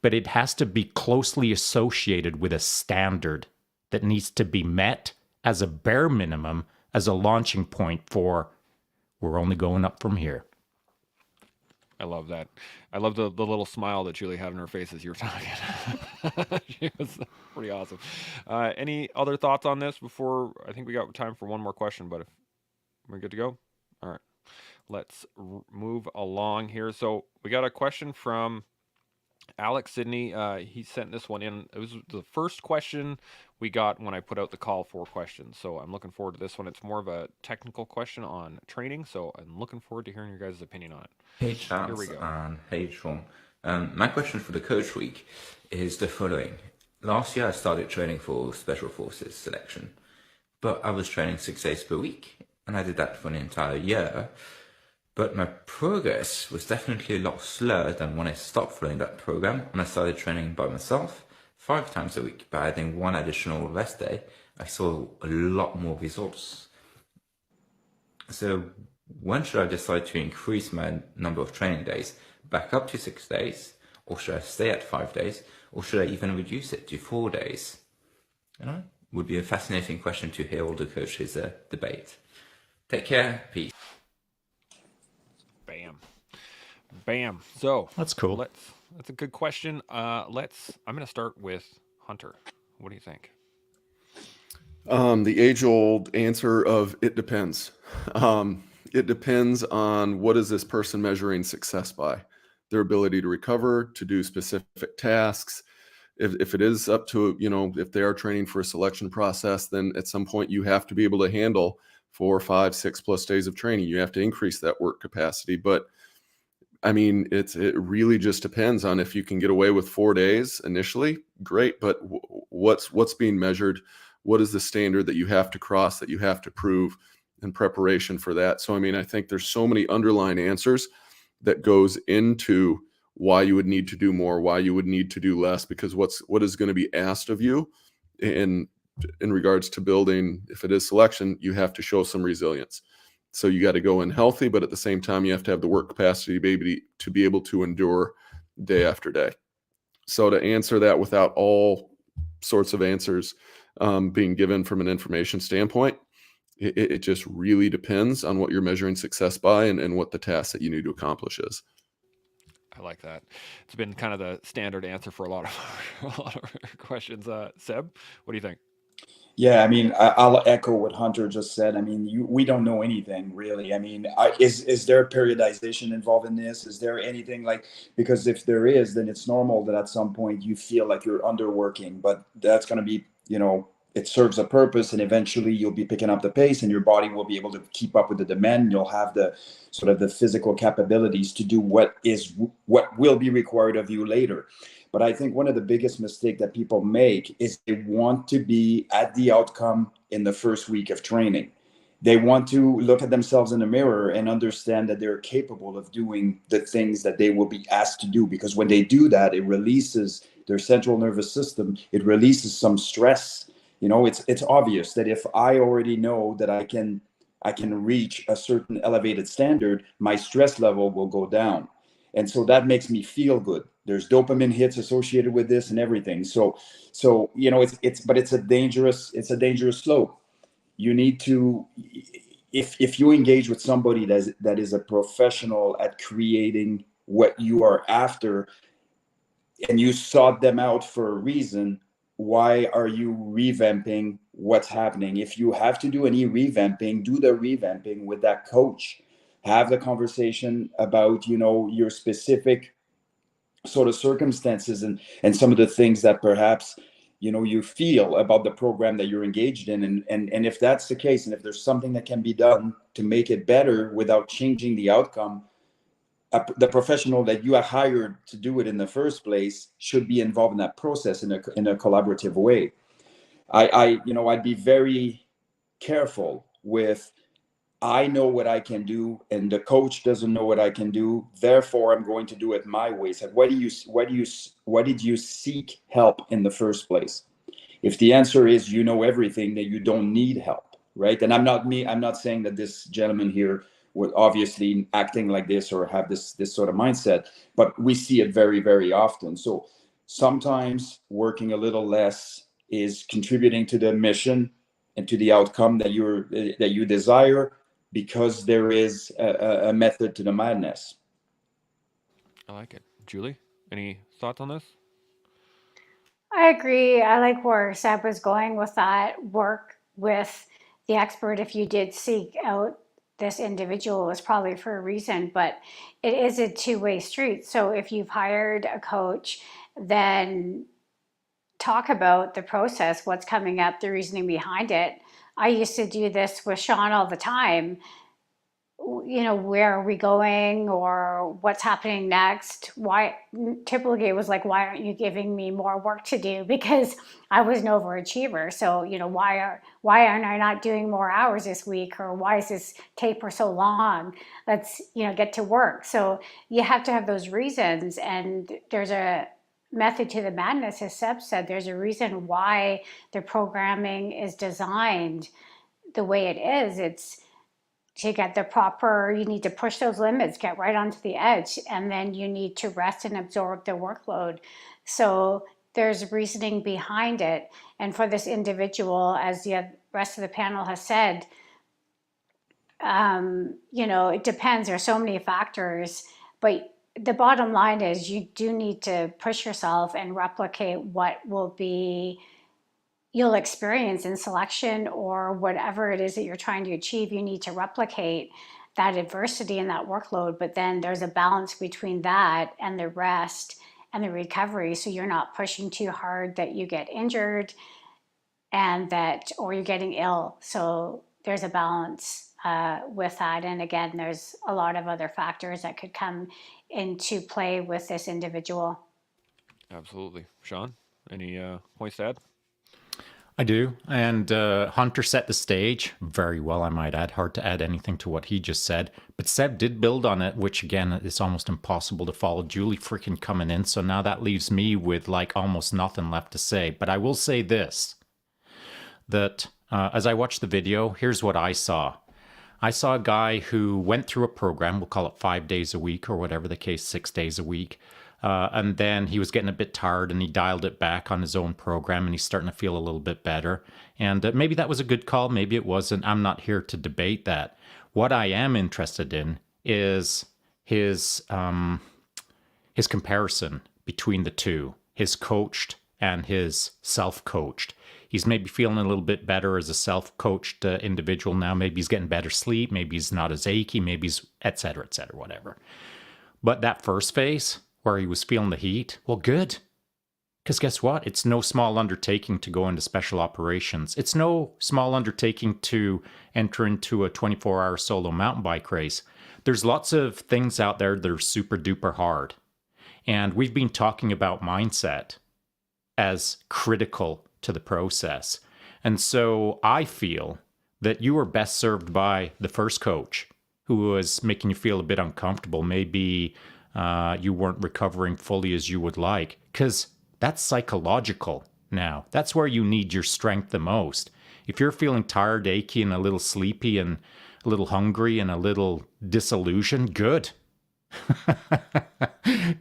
but it has to be closely associated with a standard that needs to be met as a bare minimum, as a launching point for we're only going up from here. I love that. I love the little smile that Julie had on her face as you were talking. She was pretty awesome. Any other thoughts on this before? I think we got time for one more question, but if we're good to go. All right, let's move along here. So we got a question from Alex Sidney. He sent this one in. It was the first question we got when I put out the call for questions. So I'm looking forward to this one. It's more of a technical question on training. So I'm looking forward to hearing your guys' opinion on it. Hey Chance and hey Shaun. My question for the Coach Week is the following. Last year I started training for Special Forces selection, but I was training 6 days per week, and I did that for an entire year. But my progress was definitely a lot slower than when I stopped following that program and I started training by myself 5 times a week. By adding 1 additional rest day, I saw a lot more results. So when should I decide to increase my number of training days back up to 6 days? Or should I stay at 5 days? Or should I even reduce it to 4 days? Would be a fascinating question to hear all the coaches debate. Take care. Peace. Bam. So that's cool. That's a good question. I'm going to start with Hunter. What do you think? The age-old answer of it depends. It depends on what is this person measuring success by. Their ability to recover, to do specific tasks. If it is up to, if they are training for a selection process, then at some point you have to be able to handle 4, 5, 6+ days of training. You have to increase that work capacity. But I mean, it really just depends on if you can get away with 4 days initially, great. But what's being measured? What is the standard that you have to cross, that you have to prove in preparation for that? So, I mean, I think there's so many underlying answers that goes into why you would need to do more, why you would need to do less, because what is going to be asked of you in regards to building, if it is selection, you have to show some resilience. So you got to go in healthy, but at the same time, you have to have the work capacity to be able to endure day after day. So to answer that without all sorts of answers being given from an information standpoint, it just really depends on what you're measuring success by and what the task that you need to accomplish is. I like that. It's been kind of the standard answer for a lot of questions. Seb, what do you think? Yeah, I mean, I'll echo what Hunter just said. I mean, we don't know anything really. I mean, is there periodization involved in this? Is there anything because if there is, then it's normal that at some point you feel like you're underworking, but that's going to be, it serves a purpose, and eventually you'll be picking up the pace and your body will be able to keep up with the demand. You'll have the sort of the physical capabilities to do what will be required of you later. But I think one of the biggest mistakes that people make is they want to be at the outcome in the first week of training. They want to look at themselves in the mirror and understand that they're capable of doing the things that they will be asked to do. Because when they do that, it releases their central nervous system. It releases some stress. It's obvious that if I already know that I can reach a certain elevated standard, my stress level will go down. And so that makes me feel good. There's dopamine hits associated with this and everything. So it's a dangerous slope. You need to, if you engage with somebody that is a professional at creating what you are after, and you sought them out for a reason, why are you revamping what's happening? If you have to do any revamping, do the revamping with that coach. Have the conversation about, your specific sort of circumstances and some of the things that perhaps, you feel about the program that you're engaged in. And if that's the case, and if there's something that can be done to make it better without changing the outcome, the professional that you are hired to do it in the first place should be involved in that process in a collaborative way. I'd be very careful with, I know what I can do and the coach doesn't know what I can do, therefore I'm going to do it my way. So why did you seek help in the first place? If the answer is you know everything, then you don't need help, right? And I'm not saying that this gentleman here would obviously acting like this or have this sort of mindset, but we see it very, very often. So sometimes working a little less is contributing to the mission and to the outcome that you desire, because there is a method to the madness. I like it. Julie, any thoughts on this? I agree. I like where Seb was going with that. Work with the expert. If you did seek out this individual, it was probably for a reason, but it is a two-way street. So if you've hired a coach, then talk about the process, what's coming up, the reasoning behind it. I used to do this with Shaun all the time. Where are we going, or what's happening next? Why? Typically it was like, why aren't you giving me more work to do? Because I was an overachiever. So, why aren't I not doing more hours this week? Or why is this taper so long? Let's, get to work. So you have to have those reasons. And there's a method to the madness, as Seb said. There's a reason why the programming is designed the way it is. It's to get the proper, you need to push those limits, get right onto the edge, and then you need to rest and absorb the workload. So there's reasoning behind it. And for this individual, as the rest of the panel has said, it depends. There's so many factors, but the bottom line is you do need to push yourself and replicate what you'll experience in selection, or whatever it is that you're trying to achieve. You need to replicate that adversity and that workload, but then there's a balance between that and the rest and the recovery. So you're not pushing too hard that you get injured or you're getting ill. So there's a balance with that. And again, there's a lot of other factors that could come into play with this individual. Absolutely. Shaun, any points to add? I do. And Hunter set the stage very well, I might add. Hard to add anything to what he just said. But Seb did build on it, which again, is almost impossible to follow. Julie freaking coming in. So now that leaves me with like almost nothing left to say. But I will say this, that as I watched the video, here's what I saw. I saw a guy who went through a program, we'll call it 5 days a week or whatever the case, 6 days a week. And then he was getting a bit tired and he dialed it back on his own program and he's starting to feel a little bit better. And maybe that was a good call, maybe it wasn't. I'm not here to debate that. What I am interested in is his comparison between the two, his coached and his self-coached. He's maybe feeling a little bit better as a self-coached individual now. Maybe he's getting better sleep. Maybe he's not as achy. Maybe he's et cetera, whatever. But that first phase where he was feeling the heat, well, good. Because guess what? It's no small undertaking to go into special operations. It's no small undertaking to enter into a 24-hour solo mountain bike race. There's lots of things out there that are super duper hard. And we've been talking about mindset as critical to the process. And so I feel that you are best served by the first coach who was making you feel a bit uncomfortable. Maybe you weren't recovering fully as you would like. Because That's psychological now. That's where you need your strength the most. If you're feeling tired, achy, and a little sleepy and a little hungry and a little disillusioned, good.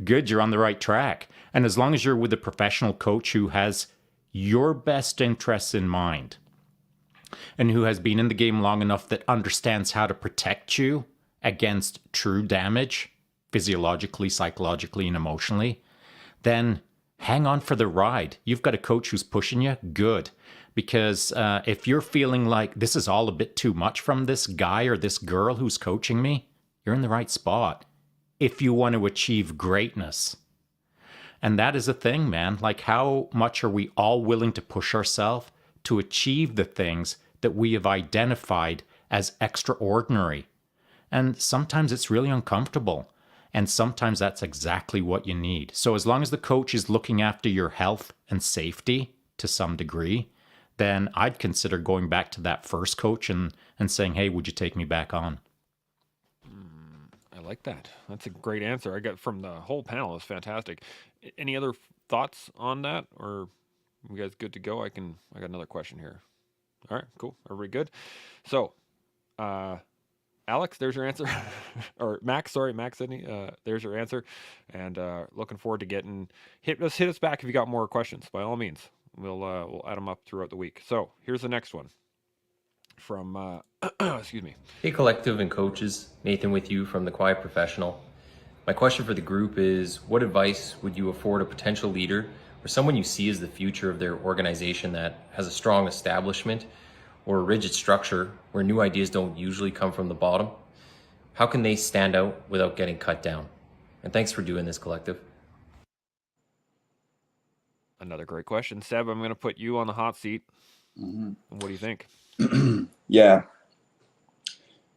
Good, you're on the right track. And as long as you're with a professional coach who has your best interests in mind and who has been in the game long enough that understands how to protect you against true damage, physiologically, psychologically, and emotionally, then hang on for the ride. You've got a coach who's pushing you, good. Because if you're feeling like this is all a bit too much from this guy or this girl who's coaching me, you're in the right spot if you want to achieve greatness. And that is a thing, man. Like, how much are we all willing to push ourselves to achieve the things that we have identified as extraordinary? And sometimes it's really uncomfortable. And sometimes that's exactly what you need. So as long as the coach is looking after your health and safety to some degree, then I'd consider going back to that first coach and saying, hey, would you take me back on? I like that. That's a great answer. I got from the whole panel. It's fantastic. Any other thoughts on that, or you guys good to go? I got another question here. All right, cool. Everybody good? So, Alex, there's your answer. Or Max, sorry, Max Sydney. There's your answer. And looking forward to getting hit us back if you got more questions. By all means, we'll add them up throughout the week. So here's the next one from excuse me. Hey collective and coaches, Nathan with you from The Quiet Professional. My question for the group is, what advice would you afford a potential leader or someone you see as the future of their organization that has a strong establishment or a rigid structure where new ideas don't usually come from the bottom? How can they stand out without getting cut down? And thanks for doing this, collective. Another great question. Seb, I'm going to put you on the hot seat. Mm-hmm. What do you think? Yeah.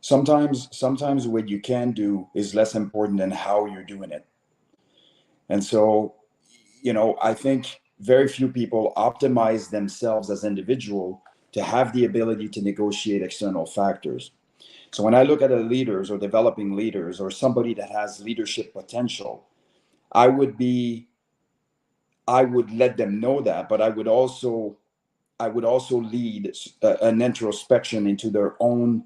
Sometimes what you can do is less important than how you're doing it. And so, I think very few people optimize themselves as individual to have the ability to negotiate external factors. So when I look at leaders or developing leaders or somebody that has leadership potential, I would let them know that, but I would also lead an introspection into their own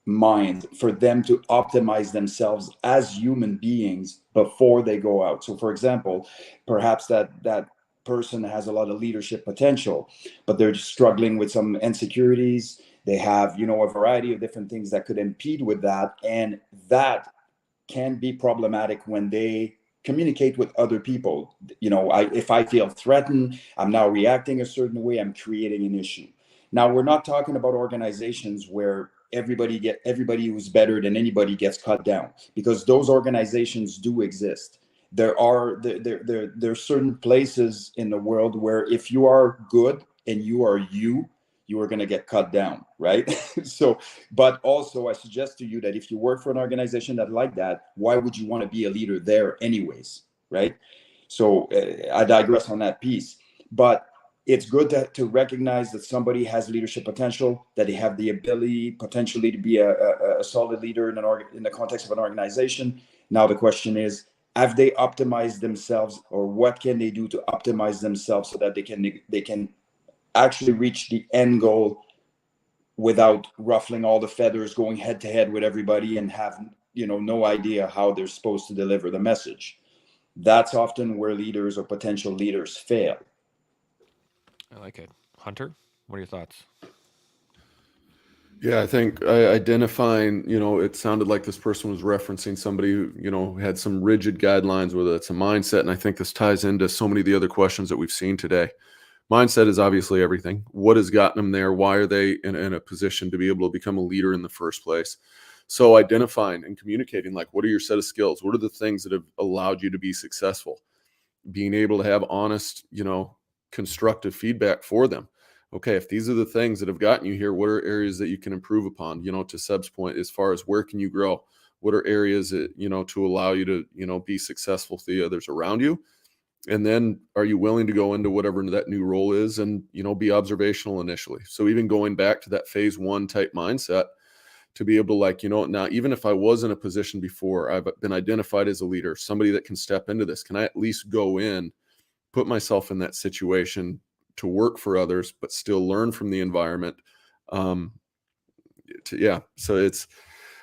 mind for them to optimize themselves as human beings before they go out. So for example, perhaps that person has a lot of leadership potential, but they're struggling with some insecurities. They have, a variety of different things that could impede with that. And that can be problematic when they communicate with other people. If I feel threatened, I'm now reacting a certain way, I'm creating an issue. Now, we're not talking about organizations where everybody who's better than anybody gets cut down, because those organizations do exist. There are certain places in the world where if you are good and you are going to get cut down, right? So, but also I suggest to you that if you work for an organization that like that, why would you want to be a leader there anyways, right? So I digress on that piece, but it's good to recognize that somebody has leadership potential, that they have the ability potentially to be a solid leader in the context of an organization. Now the question is, have they optimized themselves, or what can they do to optimize themselves so that they can actually reach the end goal without ruffling all the feathers, going head to head with everybody and have no idea how they're supposed to deliver the message. That's often where leaders or potential leaders fail. I like it. Hunter, what are your thoughts? Yeah, I think identifying, it sounded like this person was referencing somebody who, had some rigid guidelines, whether it's a mindset. And I think this ties into so many of the other questions that we've seen today. Mindset is obviously everything. What has gotten them there? Why are they in a position to be able to become a leader in the first place? So identifying and communicating, like, what are your set of skills? What are the things that have allowed you to be successful? Being able to have honest, constructive feedback for them. Okay, if these are the things that have gotten you here, what are areas that you can improve upon? To Seb's point, as far as where can you grow? What are areas that, to allow you to, be successful to the others around you? And then are you willing to go into whatever that new role is and, be observational initially? So even going back to that phase one type mindset, to be able to now, even if I was in a position before, I've been identified as a leader, somebody that can step into this, can I at least go in put myself in that situation to work for others, but still learn from the environment. So it's,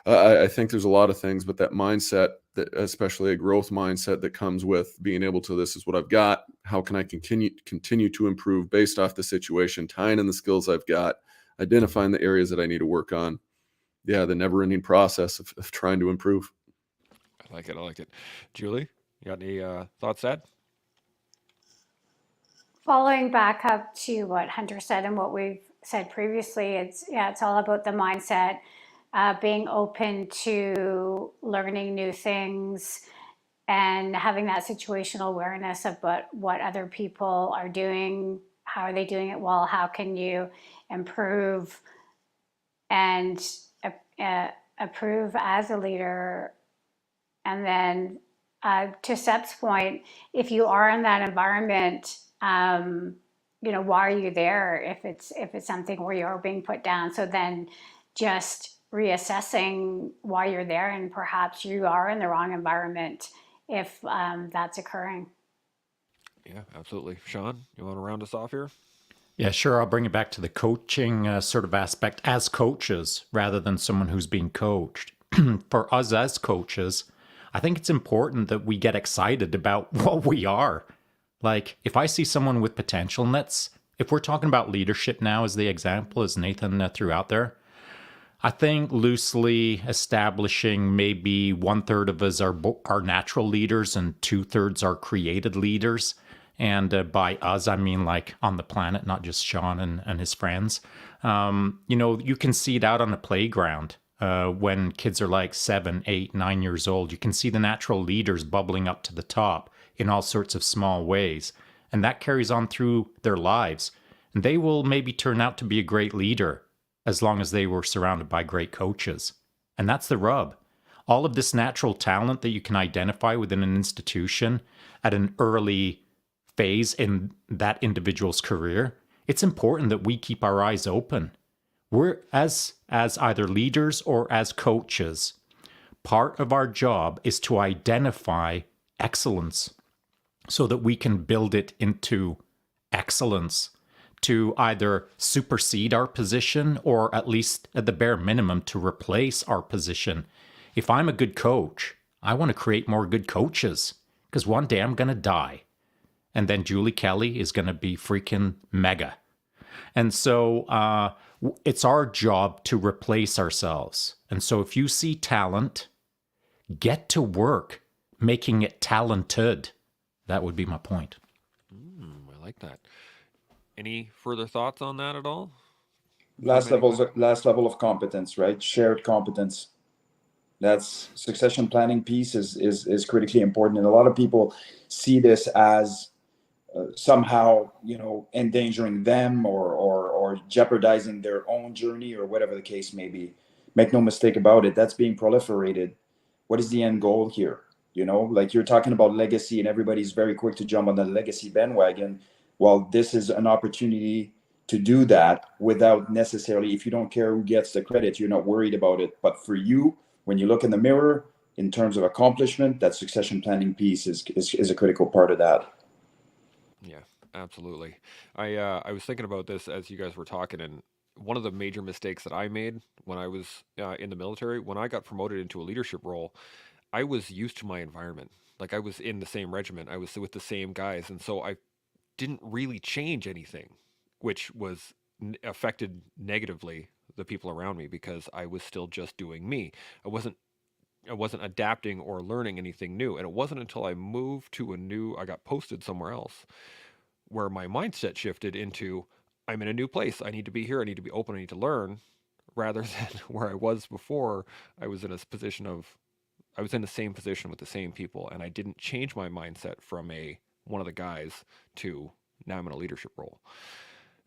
I think there's a lot of things, but that mindset, that especially a growth mindset that comes with being able to, this is what I've got. How can I continue to improve based off the situation, tying in the skills I've got, identifying the areas that I need to work on. Yeah, the never-ending process of trying to improve. I like it. Julie, you got any thoughts, Ed? Following back up to what Hunter said and what we've said previously, it's all about the mindset, being open to learning new things and having that situational awareness of what other people are doing, how are they doing it well, how can you improve and approve as a leader. And then to Sep's point, if you are in that environment, why are you there if it's something where you're being put down? So then just reassessing why you're there, and perhaps you are in the wrong environment if that's occurring. Yeah, absolutely. Shaun, you want to round us off here? Yeah, sure. I'll bring it back to the coaching sort of aspect as coaches rather than someone who's being coached. For us as coaches, I think it's important that we get excited about what we are. Like, if I see someone with potential, and if we're talking about leadership now as the example, as Nathan threw out there, I think loosely establishing maybe 1/3 of us are natural leaders and 2/3 are created leaders. And by us, I mean like on the planet, not just Shaun and his friends. You can see it out on the playground when kids are like 7, 8, 9 years old. You can see the natural leaders bubbling up to the top in all sorts of small ways. And that carries on through their lives. And they will maybe turn out to be a great leader as long as they were surrounded by great coaches. And that's the rub. All of this natural talent that you can identify within an institution at an early phase in that individual's career, it's important that we keep our eyes open. We're as either leaders or as coaches, part of our job is to identify excellence so that we can build it into excellence, to either supersede our position or at least at the bare minimum to replace our position. If I'm a good coach, I want to create more good coaches because one day I'm going to die. And then Julie Kelly is going to be freaking mega. And so it's our job to replace ourselves. And so if you see talent, get to work making it talented. That would be my point. I like that. Any further thoughts on that at all? Last level of competence, right? Shared competence. That's succession planning piece is critically important. And a lot of people see this as somehow, endangering them or jeopardizing their own journey or whatever the case may be. Make no mistake about it. That's being proliferated. What is the end goal here? Like you're talking about legacy and everybody's very quick to jump on the legacy bandwagon. Well, this is an opportunity to do that without necessarily, if you don't care who gets the credit, you're not worried about it. But for you, when you look in the mirror, in terms of accomplishment, that succession planning piece is a critical part of that. Yeah, absolutely. I was thinking about this as you guys were talking, and one of the major mistakes that I made when I was in the military, when I got promoted into a leadership role, I was used to my environment. Like I was in the same regiment, I was with the same guys, and so I didn't really change anything, which was affected negatively the people around me because I was still just doing me. I wasn't adapting or learning anything new. And it wasn't until I moved to I got posted somewhere else where my mindset shifted into, I'm in a new place. I need to be here. I need to be open. I need to learn, rather than where I was before. I was in the same position with the same people. And I didn't change my mindset from one of the guys to now I'm in a leadership role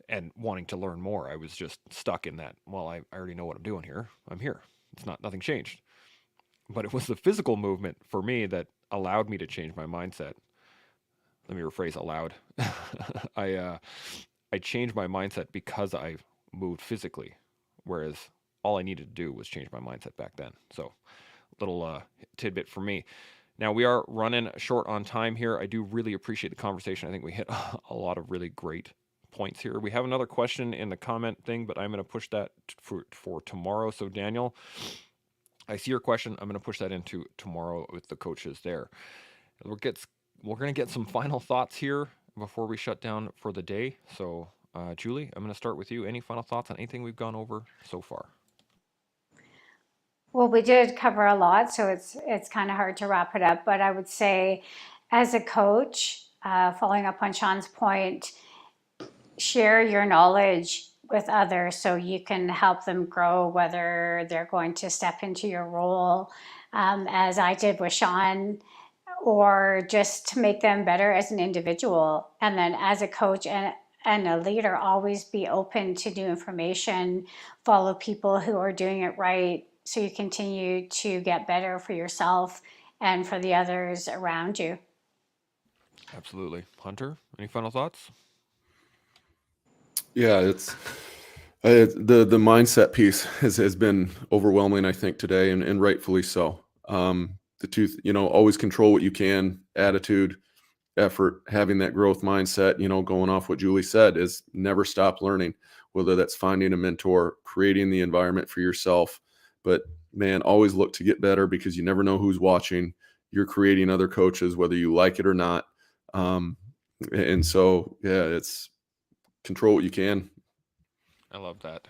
and wanting to learn more. I was just stuck in that. Well, I already know what I'm doing here. I'm here. Nothing changed. But it was the physical movement for me that allowed me to change my mindset. Let me rephrase allowed. I changed my mindset because I moved physically, whereas all I needed to do was change my mindset back then. So little tidbit for me. Now, we are running short on time here. I do really appreciate the conversation. I think we hit a lot of really great points here. We have another question in the comment thing, but I'm going to push that for tomorrow. So, Daniel, I see your question. I'm going to push that into tomorrow with the coaches there. We're going to get some final thoughts here before we shut down for the day. So, Julie, I'm going to start with you. Any final thoughts on anything we've gone over so far? Well, we did cover a lot, so it's kind of hard to wrap it up. But I would say, as a coach, following up on Shaun's point, share your knowledge with others so you can help them grow, whether they're going to step into your role, as I did with Shaun, or just to make them better as an individual. And then as a coach and a leader, always be open to new information, follow people who are doing it right, so you continue to get better for yourself and for the others around you. Absolutely. Hunter, any final thoughts? Yeah, it's the mindset piece has been overwhelming, I think, today, and rightfully so. The two, always control what you can, attitude, effort, having that growth mindset, going off what Julie said, is never stop learning, whether that's finding a mentor, creating the environment for yourself. But man, always look to get better, because you never know who's watching. You're creating other coaches, whether you like it or not. And so, yeah, it's control what you can. I love that.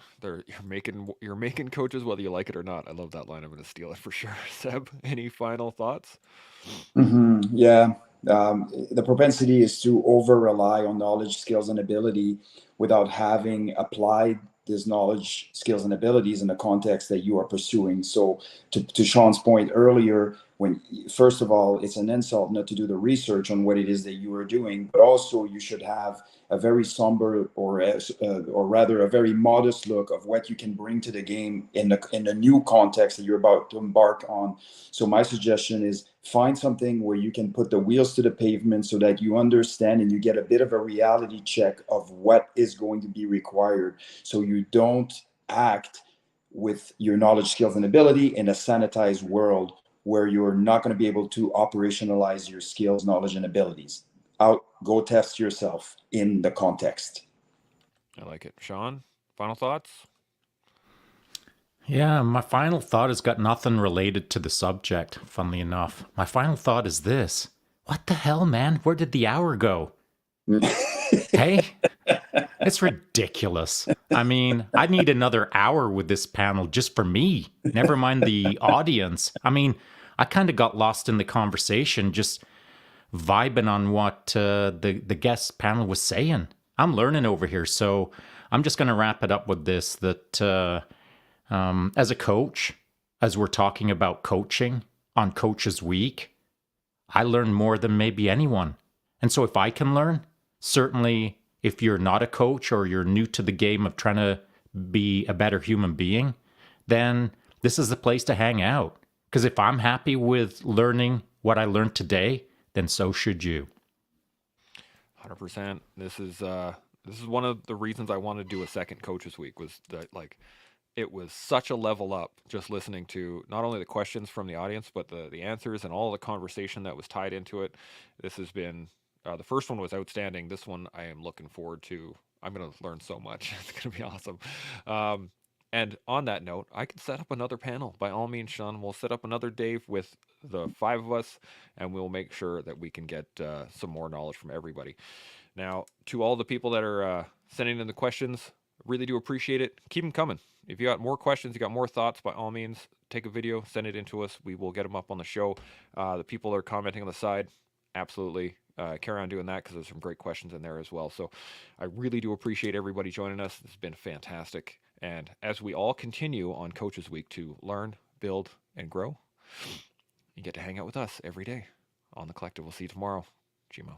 You're making coaches whether you like it or not. I love that line. I'm going to steal it for sure. Seb, any final thoughts? Yeah. The propensity is to over rely on knowledge, skills, and ability without having applied this knowledge, skills, and abilities in the context that you are pursuing. So to Shaun's point earlier, when first of all, it's an insult not to do the research on what it is that you are doing, but also you should have a very somber or rather a very modest look of what you can bring to the game in the new context that you're about to embark on. So my suggestion is find something where you can put the wheels to the pavement so that you understand and you get a bit of a reality check of what is going to be required, so you don't act with your knowledge, skills, and ability in a sanitized world where you're not going to be able to operationalize your skills, knowledge, and abilities. Go test yourself in the context. I like it. Shaun, final thoughts? Yeah, my final thought has got nothing related to the subject, funnily enough. My final thought is this. What the hell, man? Where did the hour go? Hey? It's ridiculous. I mean, I need another hour with this panel just for me. Never mind the audience. I mean, I kind of got lost in the conversation, just vibing on what the guest panel was saying. I'm learning over here, so I'm just going to wrap it up with this, that as a coach, as we're talking about coaching on Coaches Week, I learn more than maybe anyone. And so if I can learn, certainly if you're not a coach or you're new to the game of trying to be a better human being, then this is the place to hang out. Because if I'm happy with learning what I learned today, then so should you. 100%. This is one of the reasons I wanted to do a second Coaches Week, was that, like, it was such a level up just listening to not only the questions from the audience, but the answers and all the conversation that was tied into it. This has been, the first one was outstanding. This one I am looking forward to. I'm going to learn so much. It's going to be awesome. And on that note, I can set up another panel. By all means, Shaun, we'll set up another day with the 5 of us, and we'll make sure that we can get some more knowledge from everybody. Now, to all the people that are sending in the questions, really do appreciate it. Keep them coming. If you got more questions, you got more thoughts, by all means, take a video, send it in to us. We will get them up on the show. The people that are commenting on the side, absolutely carry on doing that, because there's some great questions in there as well. So I really do appreciate everybody joining us. It's been fantastic. And as we all continue on Coaches Week to learn, build, and grow, you get to hang out with us every day on The Collective. We'll see you tomorrow. GMO.